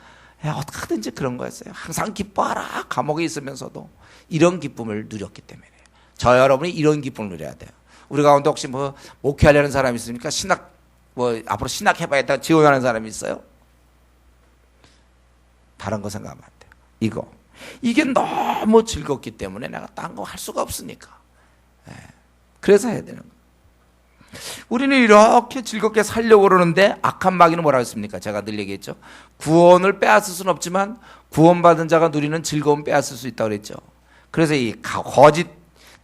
어떻게든지 그런 거였어요. 항상 기뻐하라. 감옥에 있으면서도 이런 기쁨을 누렸기 때문에. 저 여러분이 이런 기쁨을 누려야 돼요. 우리 가운데 혹시 뭐 목회하려는 사람이 있습니까? 신학 앞으로 신학 해봐야겠다 지원하는 사람이 있어요? 다른 거 생각하면 안 돼요. 이게 너무 즐겁기 때문에 내가 딴 거 할 수가 없으니까. 그래서 해야 되는 거예요. 우리는 이렇게 즐겁게 살려고 그러는데 악한 마귀는 뭐라고 했습니까? 제가 늘 얘기했죠. 구원을 빼앗을 수는 없지만 구원받은 자가 누리는 즐거움 빼앗을 수 있다고 그랬죠. 그래서 이 거짓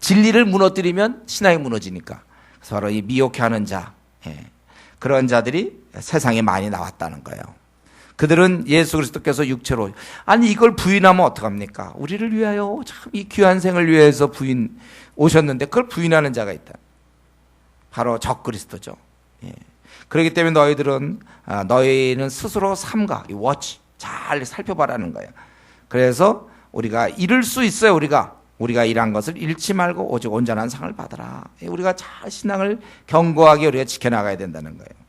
진리를 무너뜨리면 신앙이 무너지니까 서로 이 미혹해하는 자, 그런 자들이 세상에 많이 나왔다는 거예요. 그들은 예수 그리스도께서 육체로 아니 이걸 부인하면 어떡합니까? 우리를 위하여 참 이 귀한 생을 위해서 오셨는데 그걸 부인하는 자가 있다. 바로 적그리스도죠. 그렇기 때문에 너희는 스스로 삼가 이 워치 잘 살펴봐라는 거예요. 그래서 우리가 잃을 수 있어요. 우리가 일한 것을 잃지 말고 오직 온전한 상을 받으라. 우리가 잘 신앙을 견고하게 우리가 지켜나가야 된다는 거예요.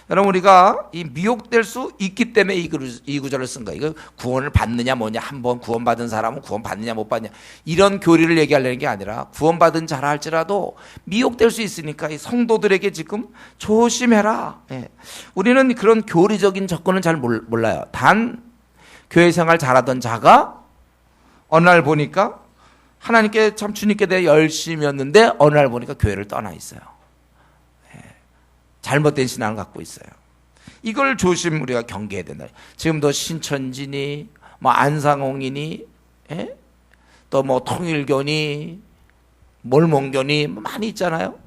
여러분 우리가 이 미혹될 수 있기 때문에 이 구절을 쓴 거예요. 이거 구원을 받느냐 뭐냐 한번 구원받은 사람은 구원 받느냐 못 받느냐 이런 교리를 얘기하려는 게 아니라 구원받은 자라 할지라도 미혹될 수 있으니까 이 성도들에게 지금 조심해라. 우리는 그런 교리적인 접근은 잘 몰라요. 단 교회 생활 잘하던 자가 어느 날 보니까 하나님께 참 주님께 대해 열심이었는데 어느 날 보니까 교회를 떠나 있어요. 잘못된 신앙을 갖고 있어요. 이걸 우리가 경계해야 된다. 지금도 신천지니, 안상홍이니, 또 통일교니, 몰몬교니, 많이 있잖아요.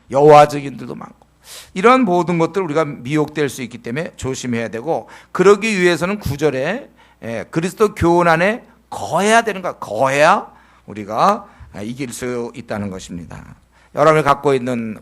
여호와 증인들도 많고. 이런 모든 것들 우리가 미혹될 수 있기 때문에 조심해야 되고, 그러기 위해서는 9절에 그리스도 교훈 안에 거해야 되는 것, 거해야 우리가 이길 수 있다는 것입니다. 여러분이 갖고 있는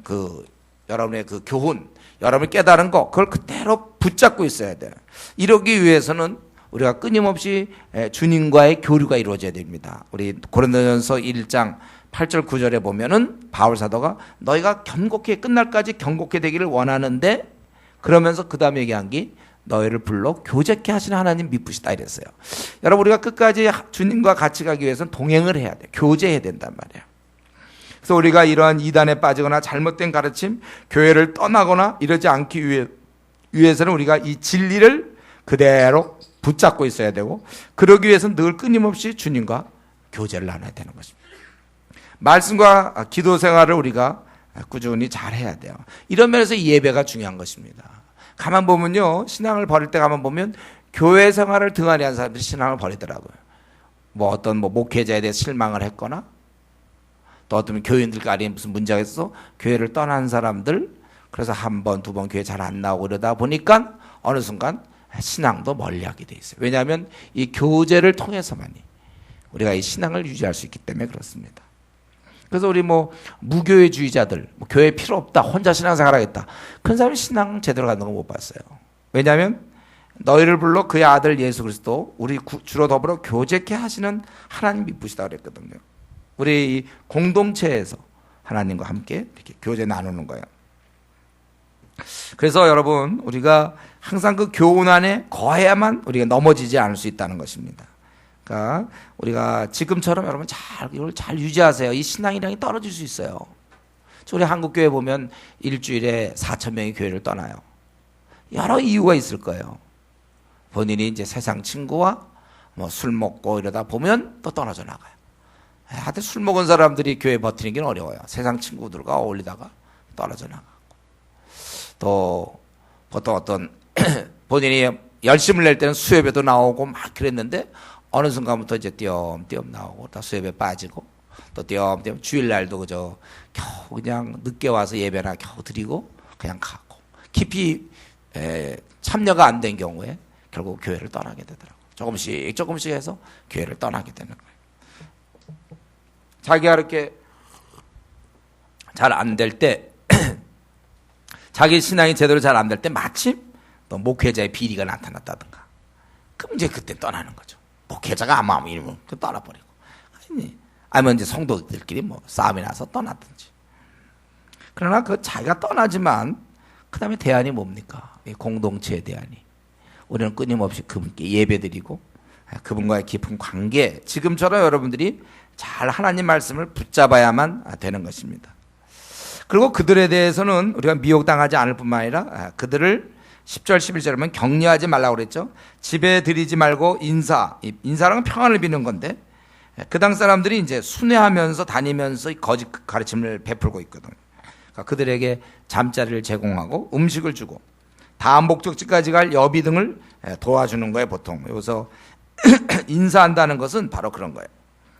여러분의 교훈, 여러분이 깨달은 거, 그걸 그대로 붙잡고 있어야 돼요. 이러기 위해서는 우리가 끊임없이 주님과의 교류가 이루어져야 됩니다. 우리 고린도전서 1장 8절 9절에 보면은 바울 사도가 너희가 끝날까지 견고케 되기를 원하는데 그러면서 그 다음에 얘기한 게 너희를 불러 교제케 하시는 하나님 미쁘시다 이랬어요. 여러분 우리가 끝까지 주님과 같이 가기 위해서는 동행을 해야 돼. 교제해야 된단 말이에요. 그래서 우리가 이러한 이단에 빠지거나 잘못된 가르침, 교회를 떠나거나 이러지 않기 위해서는 우리가 이 진리를 그대로 붙잡고 있어야 되고 그러기 위해서는 늘 끊임없이 주님과 교제를 나눠야 되는 것입니다. 말씀과 기도 생활을 우리가 꾸준히 잘 해야 돼요. 이런 면에서 예배가 중요한 것입니다. 가만 보면요. 신앙을 버릴 때 가만 보면 교회 생활을 등한히 한 사람들이 신앙을 버리더라고요. 어떤 목회자에 대해 실망을 했거나 또 어떤 교인들끼리 무슨 문제가 있어서 교회를 떠난 사람들 그래서 한 번, 두 번 교회 잘 안 나오고 그러다 보니까 어느 순간 신앙도 멀리하게 돼 있어요. 왜냐하면 이 교제를 통해서만이 우리가 이 신앙을 유지할 수 있기 때문에 그렇습니다. 그래서 우리 무교회주의자들 교회 필요 없다 혼자 신앙생활 하겠다 그런 사람이 신앙 제대로 가는 거 못 봤어요. 왜냐하면 너희를 불러 그의 아들 예수 그리스도 우리 주로 더불어 교제케 하시는 하나님 미쁘시다 그랬거든요. 우리 이 공동체에서 하나님과 함께 이렇게 교제 나누는 거예요. 그래서 여러분 우리가 항상 그 교훈 안에 거해야만 우리가 넘어지지 않을 수 있다는 것입니다. 그러니까 우리가 지금처럼 여러분 이걸 잘 유지하세요. 이 신앙이랑이 떨어질 수 있어요. 우리 한국교회 보면 일주일에 4,000명이 교회를 떠나요. 여러 이유가 있을 거예요. 본인이 이제 세상 친구와 술 먹고 이러다 보면 또 떨어져 나가요. 하여튼 술 먹은 사람들이 교회 버티는 게 어려워요. 세상 친구들과 어울리다가 떨어져 나가고. 또 보통 어떤 본인이 열심을 낼 때는 수협에도 나오고 막 그랬는데 어느 순간부터 이제 띄엄띄엄 나오고 또 수협에 빠지고 또 띄엄띄엄 주일날도 겨우 그냥 늦게 와서 예배나 겨우 드리고 그냥 가고 깊이 참여가 안 된 경우에 결국 교회를 떠나게 되더라고요. 조금씩 해서 교회를 떠나게 되는 거예요. 자기가 이렇게 잘 안 될 때, 자기 신앙이 제대로 잘 안 될 때 마침 또 목회자의 비리가 나타났다든가. 그럼 이제 그때 떠나는 거죠. 목회자가 아무 일이면 떠나버리고. 아니면 이제 성도들끼리 싸움이 나서 떠나든지. 그러나 자기가 떠나지만 그 다음에 대안이 뭡니까? 이 공동체의 대안이. 우리는 끊임없이 그분께 예배드리고 그분과의 깊은 관계, 지금처럼 여러분들이 잘 하나님 말씀을 붙잡아야만 되는 것입니다. 그리고 그들에 대해서는 우리가 미혹당하지 않을 뿐만 아니라 그들을 10절 11절에 보면 격려하지 말라고 그랬죠. 집에 들이지 말고 인사라는 평안을 비는 건데 그 당 사람들이 이제 순회하면서 다니면서 거짓 가르침을 베풀고 있거든요. 그러니까 그들에게 잠자리를 제공하고 음식을 주고 다음 목적지까지 갈 여비 등을 도와주는 거예요. 보통 여기서 인사한다는 것은 바로 그런 거예요.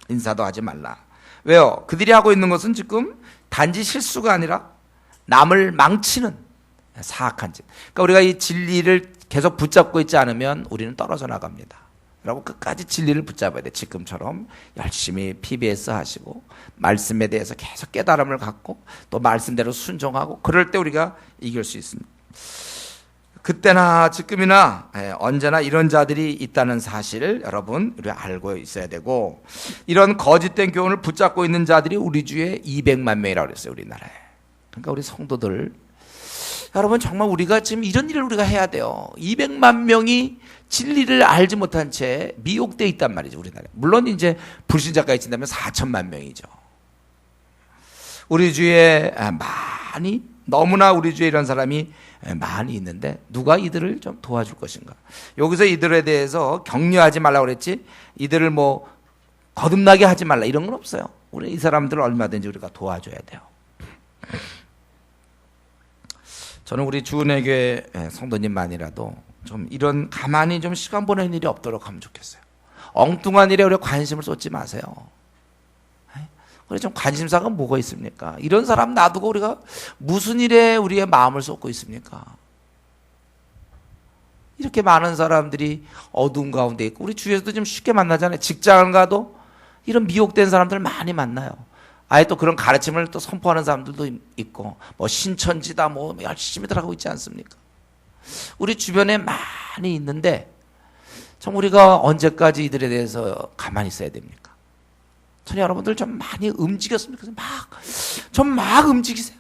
인사도 하지 말라. 왜요? 그들이 하고 있는 것은 지금 단지 실수가 아니라 남을 망치는 사악한 짓. 그러니까 우리가 이 진리를 계속 붙잡고 있지 않으면 우리는 떨어져 나갑니다. 여러분 끝까지 진리를 붙잡아야 돼. 지금처럼 열심히 PBS 하시고 말씀에 대해서 계속 깨달음을 갖고 또 말씀대로 순종하고 그럴 때 우리가 이길 수 있습니다. 그때나 지금이나 언제나 이런 자들이 있다는 사실을 여러분 우리가 알고 있어야 되고, 이런 거짓된 교훈을 붙잡고 있는 자들이 우리 주에 200만 명이라고 그랬어요. 우리나라에. 그러니까 우리 성도들 여러분 정말 우리가 지금 이런 일을 우리가 해야 돼요. 200만 명이 진리를 알지 못한 채 미혹되어 있단 말이죠. 우리나라에. 물론 이제 불신자까지 친다면 4천만 명이죠. 우리 주에 너무나 우리 주에 이런 사람이 많이 있는데 누가 이들을 좀 도와줄 것인가? 여기서 이들에 대해서 격려하지 말라고 그랬지, 이들을 뭐 거듭나게 하지 말라 이런 건 없어요. 우리 이 사람들을 얼마든지 우리가 도와줘야 돼요. 저는 우리 주은혜교회 성도님만이라도 좀 이런 가만히 좀 시간 보내는 일이 없도록 하면 좋겠어요. 엉뚱한 일에 우리가 관심을 쏟지 마세요. 우리 좀 관심사가 뭐가 있습니까? 이런 사람 놔두고 우리가 무슨 일에 우리의 마음을 쏟고 있습니까? 이렇게 많은 사람들이 어두운 가운데 있고, 우리 주위에서도 좀 쉽게 만나잖아요. 직장을 가도 이런 미혹된 사람들 많이 만나요. 아예 또 그런 가르침을 또 선포하는 사람들도 있고, 뭐 신천지다 뭐 열심히들 하고 있지 않습니까? 우리 주변에 많이 있는데 참 우리가 언제까지 이들에 대해서 가만히 있어야 됩니까? 저는 여러분들 좀 많이 움직였으면 좋겠어요. 막 움직이세요.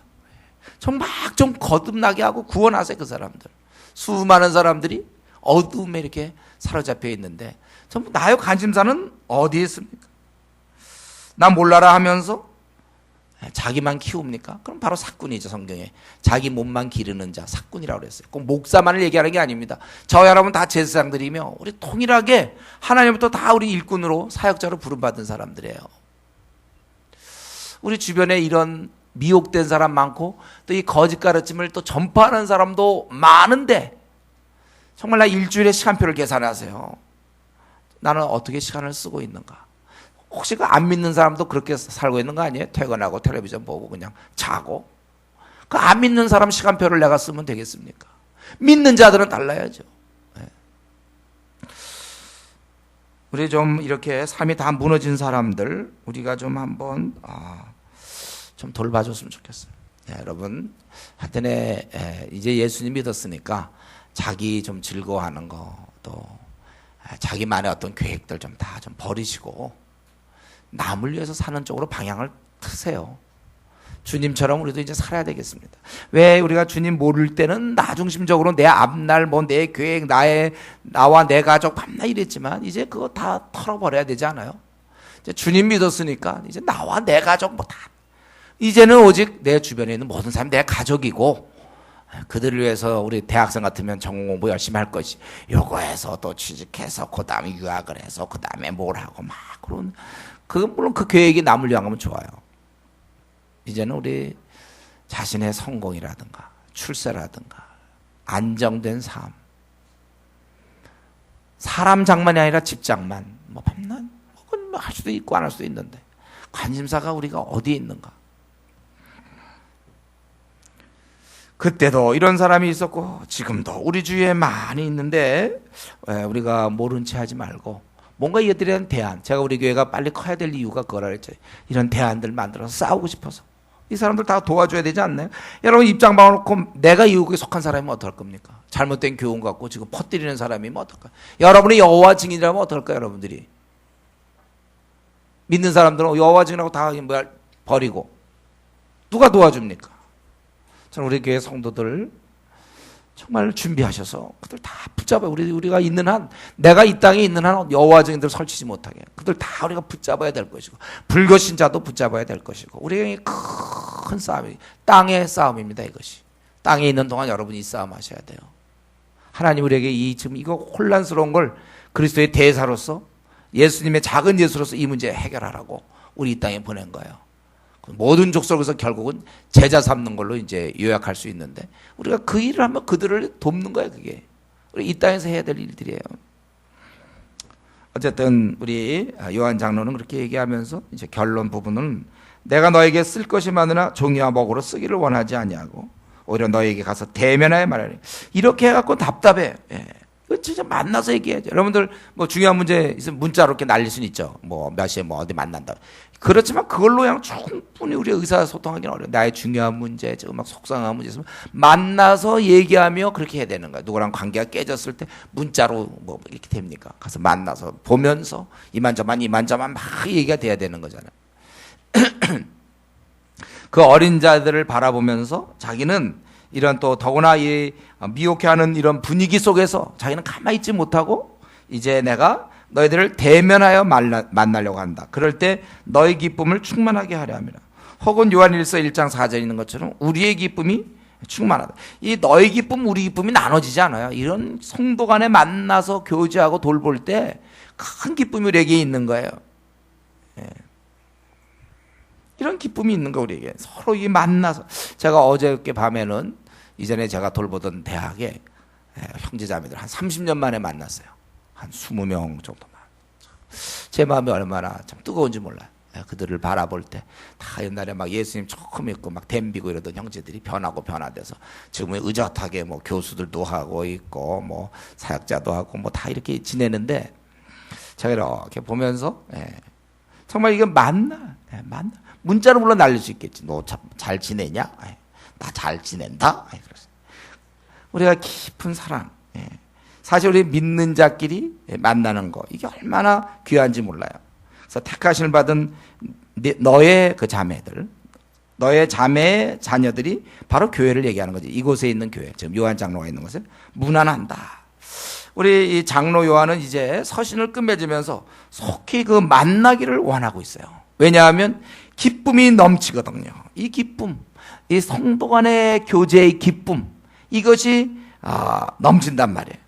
좀 거듭나게 하고 구원하세요. 그 사람들. 수많은 사람들이 어두움에 이렇게 사로잡혀 있는데 좀 나의 관심사는 어디에 있습니까? 나 몰라라 하면서 자기만 키웁니까? 그럼 바로 사꾼이죠. 성경에 자기 몸만 기르는 자 사꾼이라고 그랬어요. 꼭 목사만을 얘기하는 게 아닙니다. 저와 여러분 다 제사장들이며 우리 통일하게 하나님부터 다 우리 일꾼으로 사역자로 부름받은 사람들이에요. 우리 주변에 이런 미혹된 사람 많고 또 이 거짓 가르침을 또 전파하는 사람도 많은데 정말 나 일주일에 시간표를 계산하세요. 나는 어떻게 시간을 쓰고 있는가? 혹시 그 안 믿는 사람도 그렇게 살고 있는 거 아니에요? 퇴근하고 텔레비전 보고 그냥 자고. 그 안 믿는 사람 시간표를 내가 쓰면 되겠습니까? 믿는 자들은 달라야죠. 네. 우리 좀 이렇게 삶이 다 무너진 사람들 우리가 좀 한번 좀 돌봐줬으면 좋겠어요. 네, 여러분 하여튼에 이제 예수님 믿었으니까 자기 좀 즐거워하는 거 또 자기만의 어떤 계획들 좀 다 좀 버리시고 남을 위해서 사는 쪽으로 방향을 트세요. 주님처럼 우리도 이제 살아야 되겠습니다. 왜 우리가 주님 모를 때는 나 중심적으로 내 앞날 뭐 내 계획 나와 내 가족 밤낮 이랬지만 이제 그거 다 털어버려야 되지 않아요? 이제 주님 믿었으니까 이제 나와 내 가족 뭐 다 이제는 오직 내 주변에 있는 모든 사람이 내 가족이고 그들을 위해서 우리 대학생 같으면 전공 공부 열심히 할 것이 요거 해서 또 취직해서 그 다음에 유학을 해서 그 다음에 뭘 하고 막 그런 물론 그 계획이 남을 위한 거면 좋아요. 이제는 우리 자신의 성공이라든가 출세라든가 안정된 삶, 사람 장만이 아니라 직장만 뭐 밤낮 뭐 할 수도 있고 안 할 수도 있는데 관심사가 우리가 어디에 있는가? 그때도 이런 사람이 있었고 지금도 우리 주위에 많이 있는데 우리가 모른 채 하지 말고 뭔가 이들에 대한 대안, 제가 우리 교회가 빨리 커야 될 이유가 그거라 그랬죠. 이런 대안들 만들어서 싸우고 싶어서 이 사람들 다 도와줘야 되지 않나요? 여러분 입장 바꿔놓고 내가 이웃에 속한 사람이면 어떨 겁니까? 잘못된 교훈 갖고 지금 퍼뜨리는 사람이면 어떨까요? 여러분이 여호와 증인이라면 어떨까요? 여러분들이 믿는 사람들은 여호와 증인하고 다 버리고 누가 도와줍니까? 저는 우리 교회 성도들 정말 준비하셔서 그들 다 붙잡아요. 우리가 있는 한, 내가 이 땅에 있는 한 여호와 증인들 설치지 못하게 그들 다 우리가 붙잡아야 될 것이고, 불교신자도 붙잡아야 될 것이고, 우리에게 큰 싸움이 땅의 싸움입니다. 이것이 땅에 있는 동안 여러분이 이 싸움 하셔야 돼요. 하나님 우리에게 지금 이거 혼란스러운 걸 그리스도의 대사로서, 예수님의 작은 예수로서 이 문제 해결하라고 우리 이 땅에 보낸 거예요. 모든 족속에서 결국은 제자 삼는 걸로 이제 요약할 수 있는데, 우리가 그 일을 하면 그들을 돕는 거예요. 그게 우리 이 땅에서 해야 될 일들이에요. 어쨌든 우리 요한 장로는 그렇게 얘기하면서 이제 결론 부분은, 내가 너에게 쓸 것이 많으나 종이와 먹으로 쓰기를 원하지 아니하고 오히려 너에게 가서 대면하여 말하니. 이렇게 해갖고 답답해. 예. 진짜 만나서 얘기해야죠. 여러분들 뭐 중요한 문제 있으면 문자로 이렇게 날릴 수는 있죠. 뭐 몇 시에 뭐 어디 만난다. 그렇지만 그걸로 그냥 충분히 우리 의사소통하기는 어려워요. 나의 중요한 문제, 막 속상한 문제 있으면 만나서 얘기하며 그렇게 해야 되는 거예요. 누구랑 관계가 깨졌을 때 문자로 뭐 이렇게 됩니까? 가서 만나서 보면서 이만저만 막 얘기가 돼야 되는 거잖아요. 그 어린 자들을 바라보면서 자기는 이런 또 더구나 이 미혹해하는 이런 분위기 속에서 자기는 가만히 있지 못하고, 이제 내가 너희들을 대면하여 만나려고 한다. 그럴 때 너희 기쁨을 충만하게 하려 합니다. 혹은 요한일서 1장 4절에 있는 것처럼 우리의 기쁨이 충만하다. 이 너희 기쁨, 우리 기쁨이 나눠지지 않아요. 이런 성도 간에 만나서 교제하고 돌볼 때 큰 기쁨이 우리에게 있는 거예요. 예. 이런 기쁨이 있는 거 우리에게. 서로 이 만나서. 제가 어저께 밤에는 이전에 제가 돌보던 대학에 형제자매들 한 30년 만에 만났어요. 한 20명 정도만. 제 마음이 얼마나 참 뜨거운지 몰라요. 그들을 바라볼 때 다 옛날에 막 예수님 조금 있고 막 댐비고 이러던 형제들이 변하고 변화돼서 지금은 의젓하게 뭐 교수들도 하고 있고 뭐 사역자도 하고 뭐 다 이렇게 지내는데, 제가 이렇게 보면서 정말 이게 맞나? 문자로 물론 날릴 수 있겠지. 너 잘 지내냐? 나 잘 지낸다? 우리가 깊은 사랑. 사실 우리 믿는 자끼리 만나는 거, 이게 얼마나 귀한지 몰라요. 그래서 택하심을 받은 너의 그 자매들, 너의 자매의 자녀들이 바로 교회를 얘기하는 거지. 이곳에 있는 교회, 지금 요한 장로가 있는 곳에 문안한다. 우리 이 장로 요한은 이제 서신을 끝맺으면서 속히 그 만나기를 원하고 있어요. 왜냐하면 기쁨이 넘치거든요. 이 기쁨, 이 성도 간의 교제의 기쁨, 이것이 넘친단 말이에요.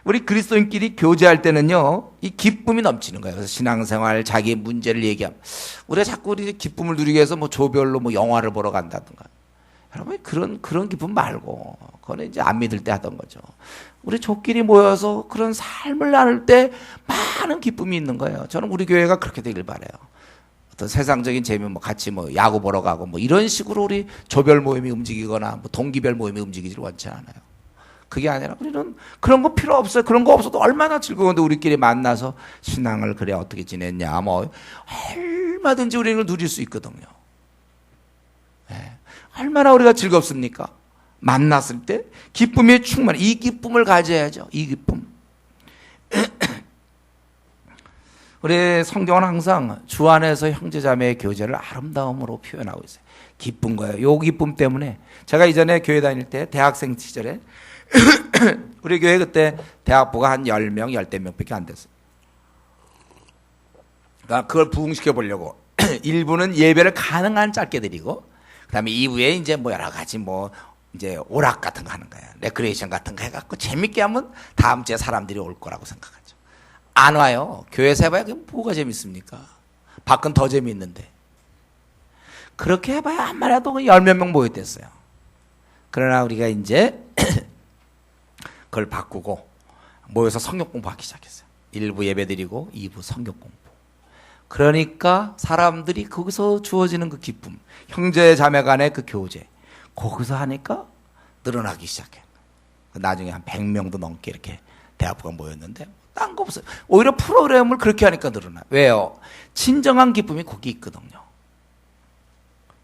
우리 그리스도인끼리 교제할 때는요, 이 기쁨이 넘치는 거예요. 그래서 신앙생활, 자기의 문제를 얘기하면, 우리가 자꾸 우리 기쁨을 누리기 위해서 뭐 조별로 뭐 영화를 보러 간다든가. 여러분, 그런 기쁨 말고, 그거는 이제 안 믿을 때 하던 거죠. 우리 족끼리 모여서 그런 삶을 나눌 때 많은 기쁨이 있는 거예요. 저는 우리 교회가 그렇게 되길 바라요. 어떤 세상적인 재미, 뭐 같이 뭐 야구 보러 가고 뭐 이런 식으로 우리 조별 모임이 움직이거나 뭐 동기별 모임이 움직이지를 원치 않아요. 그게 아니라 우리는 그런 거 필요 없어요. 그런 거 없어도 얼마나 즐거운데 우리끼리 만나서 신앙을 그래 어떻게 지냈냐 뭐 얼마든지 우리는 누릴 수 있거든요. 얼마나 우리가 즐겁습니까? 만났을 때 기쁨이 충만해. 이 기쁨을 가져야죠. 이 기쁨. 우리 성경은 항상 주 안에서 형제자매의 교제를 아름다움으로 표현하고 있어요. 기쁜 거예요. 요 기쁨 때문에 제가 이전에 교회 다닐 때 대학생 시절에 우리 교회 그때 대학부가 한 10명, 10대명밖에 안 됐어요. 그러니까 그걸 부흥시켜 보려고 1부는 예배를 가능한 짧게 드리고, 그 다음에 2부에 이제 뭐 여러 가지 뭐 이제 오락 같은 거 하는 거예요. 레크레이션 같은 거 해갖고 재밌게 하면 다음 주에 사람들이 올 거라고 생각하죠. 안 와요. 교회에서 해봐야 그게 뭐가 재밌습니까? 밖은 더 재밌는데. 그렇게 해봐야 한 말이라도 10몇 명 모였댔어요. 그러나 우리가 이제 그걸 바꾸고 모여서 성경 공부하기 시작했어요. 1부 예배 드리고 2부 성경 공부. 그러니까 사람들이 거기서 주어지는 그 기쁨, 형제 자매 간의 그 교제, 거기서 하니까 늘어나기 시작해요. 나중에 한 100명도 넘게 이렇게 대학부가 모였는데 딴 거 없어요. 오히려 프로그램을 그렇게 하니까 늘어나요. 왜요? 진정한 기쁨이 거기 있거든요.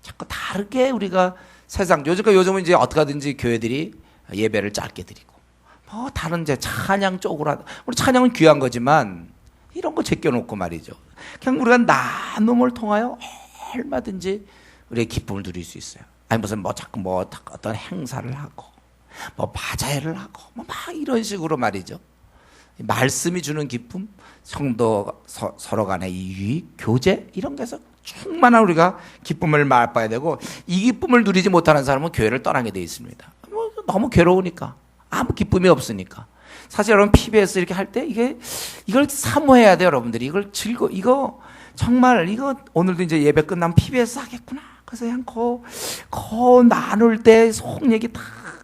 자꾸 다르게 우리가 세상, 요즘은 이제 어떻게 하든지 교회들이 예배를 짧게 드리고, 뭐 다른 이제 찬양 쪽으로 하다. 우리 찬양은 귀한 거지만 이런 거 제껴놓고 말이죠. 그냥 우리가 나눔을 통하여 얼마든지 우리의 기쁨을 누릴 수 있어요. 아니 무슨 뭐 자꾸 뭐 어떤 행사를 하고 뭐 바자회를 하고 뭐 막 이런 식으로 말이죠. 말씀이 주는 기쁨, 성도 서로 간의 이 유익, 교제 이런 게서 충만한 우리가 기쁨을 맛봐야 되고, 이 기쁨을 누리지 못하는 사람은 교회를 떠나게 돼 있습니다. 뭐 너무 괴로우니까, 아무 기쁨이 없으니까. 사실 여러분 PBS 이렇게 할 때 이걸 사모해야 돼요, 여러분들이. 이걸 이거 정말 이거 오늘도 이제 예배 끝나면 PBS 하겠구나. 그래서 그냥 나눌 때 속 얘기 다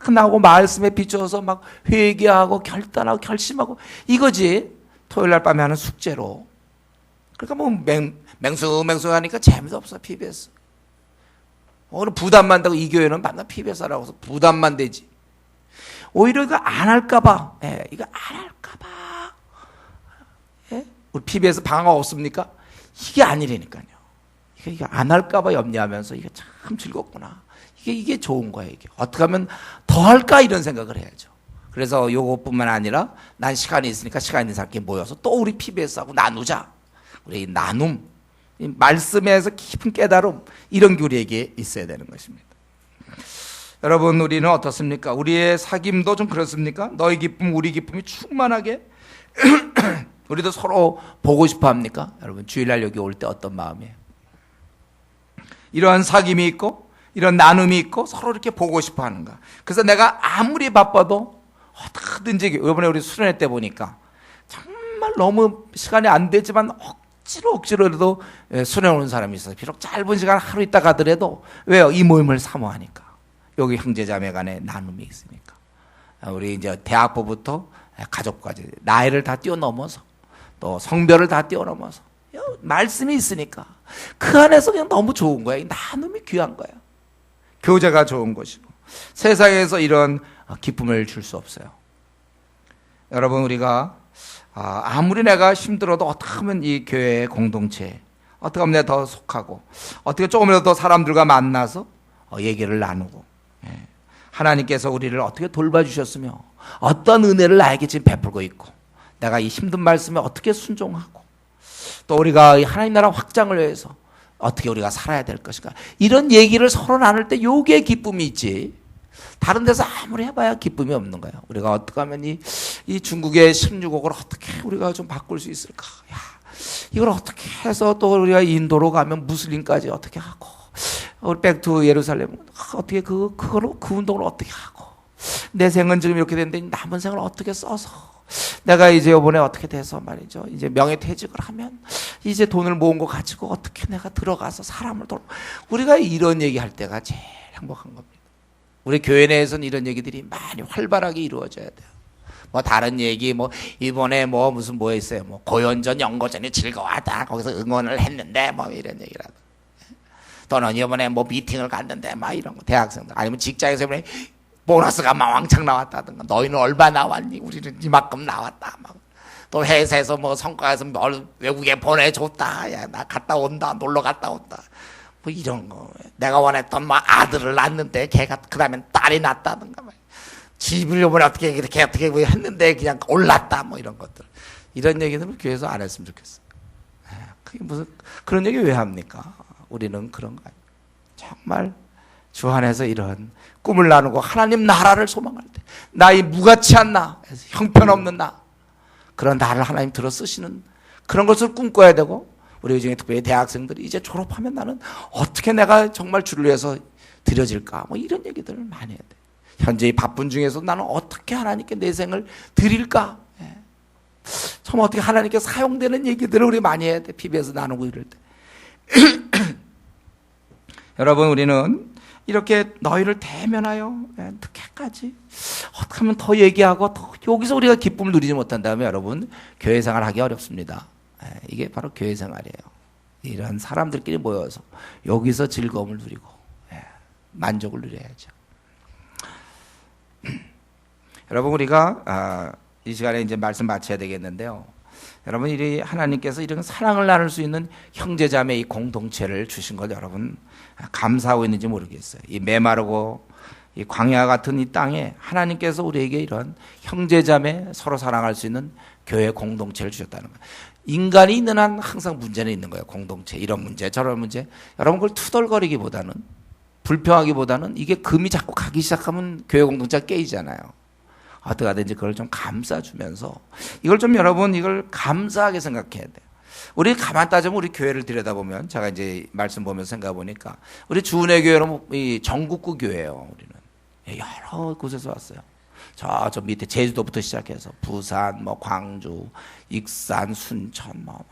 나오고 말씀에 비춰서 막 회개하고 결단하고 결심하고 이거지. 토요일 날 밤에 하는 숙제로. 그러니까 뭐 맹수맹수 하니까 재미도 없어, PBS. 오늘 부담만 되고 이 교회는 맨날 PBS 하라고 해서 부담만 되지. 오히려 이거 안 할까봐, 이거 안 할까봐. 우리 PBS 방어가 없습니까? 이게 아니라니까요. 이거 안 할까봐 염려하면서 이게 참 즐겁구나. 이게 좋은 거예요, 이게. 어떻게 하면 더 할까? 이런 생각을 해야죠. 그래서 요것뿐만 아니라 난 시간이 있으니까 시간 있는 사람끼리 모여서 또 우리 PBS하고 나누자. 우리 나눔, 이 말씀에서 깊은 깨달음, 이런 게 우리에게 있어야 되는 것입니다. 여러분, 우리는 어떻습니까? 우리의 사귐도 좀 그렇습니까? 너희 기쁨, 우리 기쁨이 충만하게 우리도 서로 보고 싶어 합니까? 여러분, 주일날 여기 올 때 어떤 마음이에요? 이러한 사귐이 있고 이런 나눔이 있고 서로 이렇게 보고 싶어 하는가? 그래서 내가 아무리 바빠도 어떻게든지, 이번에 우리 수련회 때 보니까 정말 너무 시간이 안 되지만 억지로라도 수련회 오는 사람이 있어요. 비록 짧은 시간 하루 있다 가더라도. 왜요? 이 모임을 사모하니까. 여기 형제자매 간에 나눔이 있으니까. 우리 이제 대학부부터 가족까지 나이를 다 뛰어넘어서 또 성별을 다 뛰어넘어서 말씀이 있으니까 그 안에서 그냥 너무 좋은 거예요. 나눔이 귀한 거예요. 교제가 좋은 것이고 세상에서 이런 기쁨을 줄 수 없어요. 여러분, 우리가 아무리 내가 힘들어도 어떻게 하면 이 교회의 공동체에 어떻게 하면 내가 더 속하고 어떻게 조금이라도 더 사람들과 만나서 얘기를 나누고, 하나님께서 우리를 어떻게 돌봐주셨으며 어떤 은혜를 나에게 지금 베풀고 있고 내가 이 힘든 말씀에 어떻게 순종하고 또 우리가 하나님 나라 확장을 위해서 어떻게 우리가 살아야 될 것인가, 이런 얘기를 서로 나눌 때 요게 기쁨이 있지, 다른 데서 아무리 해봐야 기쁨이 없는 거예요. 우리가 어떻게 하면 이 중국의 16억을 어떻게 우리가 좀 바꿀 수 있을까? 야, 이걸 어떻게 해서 또 우리가 인도로 가면 무슬림까지 어떻게 하고, 우리 백투 예루살렘 어떻게 그 운동을 어떻게 하고, 내 생은 지금 이렇게 됐는데 남은 생을 어떻게 써서 내가 이제 이번에 어떻게 돼서 말이죠, 이제 명예퇴직을 하면 이제 돈을 모은 거 가지고 어떻게 내가 들어가서 사람을 우리가 이런 얘기할 때가 제일 행복한 겁니다. 우리 교회 내에서는 이런 얘기들이 많이 활발하게 이루어져야 돼요. 뭐 다른 얘기, 뭐 이번에 뭐 무슨 뭐 있어요, 뭐 고연전 연고전이 즐거웠다, 거기서 응원을 했는데 뭐 이런 얘기라도, 또는 이번에 뭐 미팅을 갔는데 막 이런 거, 대학생들 아니면 직장에서 이번에 보너스가 막 왕창 나왔다든가, 너희는 얼마 나왔니? 우리는 이만큼 나왔다. 막. 또 회사에서 뭐 성과에서 외국에 보내줬다. 야, 나 갔다 온다. 놀러 갔다 온다. 뭐 이런 거. 내가 원했던 뭐 아들을 낳았는데 걔가 그 다음엔 딸이 낳았다든가. 집을 요번에 어떻게 했는데 그냥 올랐다. 뭐 이런 것들. 이런 얘기는 교회에서 안 했으면 좋겠어. 그게 무슨, 그런 얘기 왜 합니까? 우리는 그런 거 아니에요. 정말 주 안에서 이런 꿈을 나누고 하나님 나라를 소망할 때, 나의 무가치한 나, 형편없는 나, 그런 나를 하나님 들어 쓰시는 그런 것을 꿈꿔야 되고, 우리 중에 특별히 대학생들이 이제 졸업하면 나는 어떻게 내가 정말 주를 위해서 드려질까, 뭐 이런 얘기들을 많이 해야 돼. 현재 이 바쁜 중에서 나는 어떻게 하나님께 내 생을 드릴까, 참 어떻게 하나님께 사용되는 얘기들을 우리 많이 해야 돼. PBS 나누고 이럴 때. 여러분, 우리는 이렇게 너희를 대면하여 늦게까지 어떻게 하면 더 얘기하고 더 여기서 우리가 기쁨을 누리지 못한다면 여러분, 교회 생활하기 어렵습니다. 이게 바로 교회 생활이에요. 이런 사람들끼리 모여서 여기서 즐거움을 누리고 만족을 누려야죠. 여러분, 우리가 이 시간에 이제 말씀 마쳐야 되겠는데요. 여러분, 이 하나님께서 이런 사랑을 나눌 수 있는 형제자매 이 공동체를 주신 걸 여러분 감사하고 있는지 모르겠어요. 이 메마르고 이 광야 같은 이 땅에 하나님께서 우리에게 이런 형제자매 서로 사랑할 수 있는 교회 공동체를 주셨다는 거예요. 인간이 있는 한 항상 문제는 있는 거예요. 공동체, 이런 문제 저런 문제. 여러분, 그걸 투덜거리기보다는 불평하기보다는 이게 금이 자꾸 가기 시작하면 교회 공동체가 깨지잖아요. 어떻게 하든지 그걸 좀 감싸주면서 이걸 좀 여러분 이걸 감사하게 생각해야 돼요. 우리 가만 따지면 우리 교회를 들여다보면 제가 이제 말씀 보면서 생각해 보니까 우리 주은혜 교회는 이 전국구 교회예요. 우리는 여러 곳에서 왔어요. 저 밑에 제주도부터 시작해서 부산, 뭐 광주, 익산, 순천, 뭐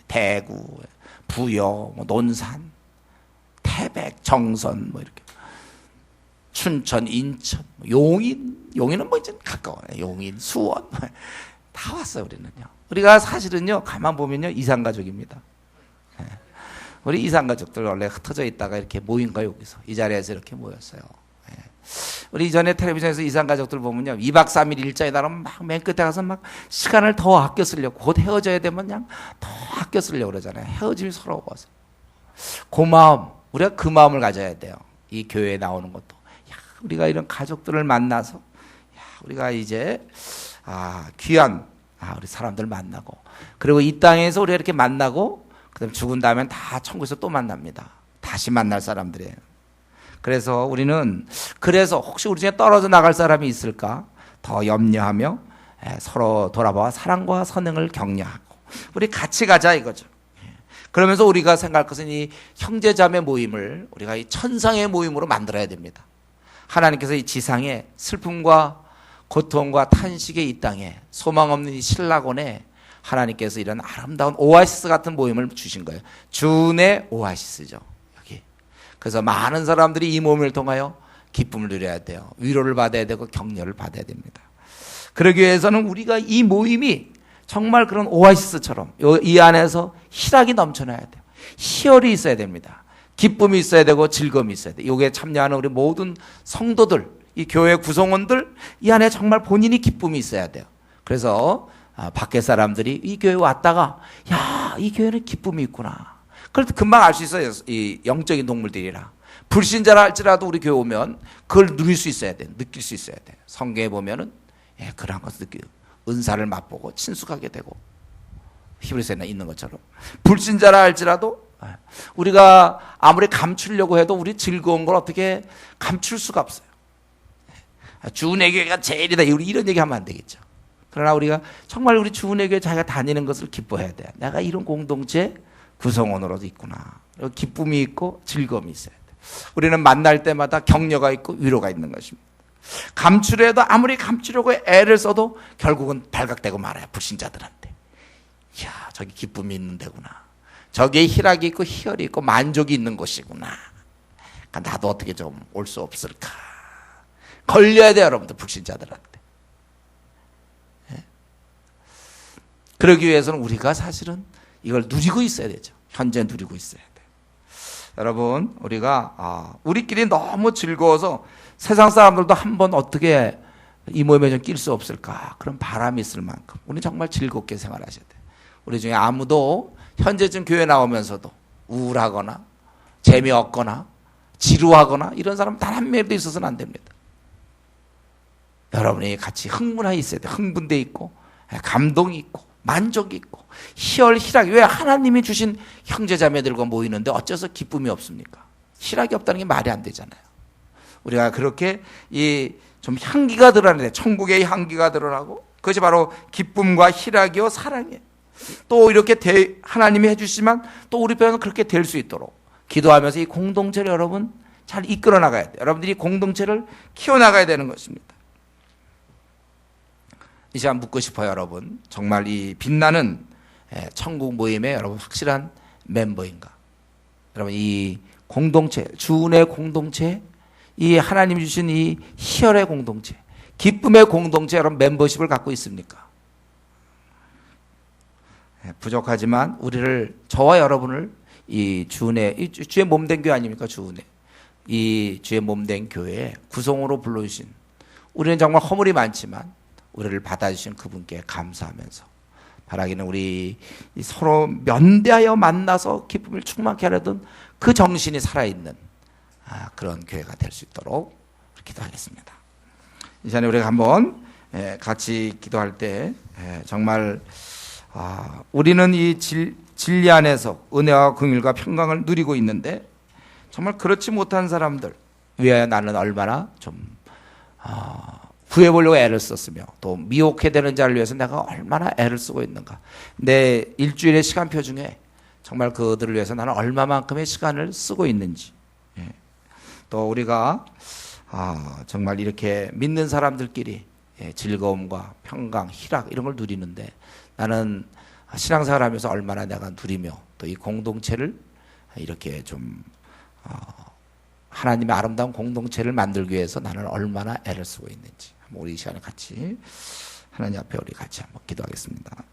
대구, 부여, 뭐 논산, 태백, 정선, 뭐 이렇게 춘천, 인천, 용인은 뭐 이제 가까워요. 용인, 수원 다 왔어요. 우리는요. 우리가 사실은요 가만 보면요 이산가족입니다. 우리 이산가족들 원래 흩어져 있다가 이렇게 모인 거예요. 여기서 이 자리에서 이렇게 모였어요. 우리 이전에 텔레비전에서 이산가족들 보면요 2박 3일 일자리 나면 막 맨 끝에 가서 막 시간을 더 아껴 쓰려고 곧 헤어져야 되면 그냥 더 아껴 쓰려고 그러잖아요. 헤어짐이 서러워서. 그 마음 우리가 그 마음을 가져야 돼요. 이 교회에 나오는 것도 우리가 이런 가족들을 만나서 우리가 이제 귀한 우리 사람들 만나고 그리고 이 땅에서 우리가 이렇게 만나고 그다음 죽은 다음엔 다 천국에서 또 만납니다. 다시 만날 사람들이에요. 그래서 우리는 혹시 우리 중에 떨어져 나갈 사람이 있을까 더 염려하며 서로 돌아봐 사랑과 선행을 격려하고 우리 같이 가자 이거죠. 그러면서 우리가 생각할 것은 이 형제자매 모임을 우리가 이 천상의 모임으로 만들어야 됩니다. 하나님께서 이 지상에 슬픔과 고통과 탄식의 이 땅에 소망 없는 이 신라곤에 하나님께서 이런 아름다운 오아시스 같은 모임을 주신 거예요. 주은의 오아시스죠. 여기. 그래서 많은 사람들이 이 모임을 통하여 기쁨을 누려야 돼요. 위로를 받아야 되고 격려를 받아야 됩니다. 그러기 위해서는 우리가 이 모임이 정말 그런 오아시스처럼 이 안에서 희락이 넘쳐나야 돼요. 희열이 있어야 됩니다. 기쁨이 있어야 되고 즐거움이 있어야 돼요. 여기에 참여하는 우리 모든 성도들, 이 교회 구성원들 이 안에 정말 본인이 기쁨이 있어야 돼요. 그래서 밖에 사람들이 이 교회 왔다가 이 교회는 기쁨이 있구나. 그래도 금방 알 수 있어요. 이 영적인 동물들이라. 불신자라 할지라도 우리 교회 오면 그걸 누릴 수 있어야 돼. 느낄 수 있어야 돼. 성경에 보면은 그런 것을 느끼고 은사를 맛보고 친숙하게 되고 히브리서에 있는 것처럼 불신자라 할지라도 우리가 아무리 감추려고 해도 우리 즐거운 걸 어떻게 감출 수가 없어요. 주은혜 교회가 제일이다. 우리 이런 얘기하면 안 되겠죠. 그러나 우리가 정말 우리 주은혜 교회 자기가 다니는 것을 기뻐해야 돼요. 내가 이런 공동체 구성원으로도 있구나. 그리고 기쁨이 있고 즐거움이 있어야 돼요. 우리는 만날 때마다 격려가 있고 위로가 있는 것입니다. 감추려도 아무리 감추려고 애를 써도 결국은 발각되고 말아요. 불신자들한테. 이야, 저기 기쁨이 있는 데구나. 저기에 희락이 있고 희열이 있고 만족이 있는 곳이구나. 그러니까 나도 어떻게 좀 올 수 없을까. 걸려야 돼요, 여러분들. 불신자들한테. 그러기 위해서는 우리가 사실은 이걸 누리고 있어야 되죠. 현재 누리고 있어야 돼요. 여러분, 우리끼리 너무 즐거워서 세상 사람들도 한번 어떻게 이 모임에 좀 낄 수 없을까? 그런 바람이 있을 만큼 우리 정말 즐겁게 생활하셔야 돼요. 우리 중에 아무도 현재쯤 교회 나오면서도 우울하거나 재미없거나 지루하거나 이런 사람 단 한 명도 있어서는 안 됩니다. 여러분이 같이 흥분해 있어야 돼요. 흥분돼 있고 감동이 있고 만족이 있고 희열, 희락이 왜 하나님이 주신 형제자매들과 모이는데 어째서 기쁨이 없습니까? 희락이 없다는 게 말이 안 되잖아요. 우리가 그렇게 좀 향기가 드러나는데 천국의 향기가 드러나고 그것이 바로 기쁨과 희락이요 사랑이에요. 또 이렇게 하나님이 해주시면 또 우리 편은 그렇게 될 수 있도록 기도하면서 이 공동체를 여러분 잘 이끌어 나가야 돼요. 여러분들이 공동체를 키워나가야 되는 것입니다. 이 시간 묻고 싶어요, 여러분. 정말 이 빛나는 천국 모임에 여러분 확실한 멤버인가? 여러분 이 공동체, 주은의 공동체, 이 하나님 주신 이 희열의 공동체, 기쁨의 공동체 여러분 멤버십을 갖고 있습니까? 부족하지만 저와 여러분을 이 주의 몸된 교회 아닙니까? 이 주의 몸된 교회의 구성으로 불러주신 우리는 정말 허물이 많지만 우리를 받아주신 그분께 감사하면서 바라기는 우리 서로 면대하여 만나서 기쁨을 충만케 하려던 그 정신이 살아있는 그런 교회가 될 수 있도록 기도하겠습니다. 이 시간에 우리가 한번 같이 기도할 때 정말 우리는 이 진리 안에서 은혜와 긍휼과 평강을 누리고 있는데 정말 그렇지 못한 사람들, 위하여 나는 얼마나 좀 구해보려고 애를 썼으며 또 미혹해 되는 자를 위해서 내가 얼마나 애를 쓰고 있는가. 내 일주일의 시간표 중에 정말 그들을 위해서 나는 얼마만큼의 시간을 쓰고 있는지. 예. 또 우리가 정말 이렇게 믿는 사람들끼리 즐거움과 평강, 희락 이런 걸 누리는데 나는 신앙생활 하면서 얼마나 내가 누리며 또 이 공동체를 이렇게 좀 하나님의 아름다운 공동체를 만들기 위해서 나는 얼마나 애를 쓰고 있는지 우리 이 시간에 같이 하나님 앞에 우리 같이 한번 기도하겠습니다.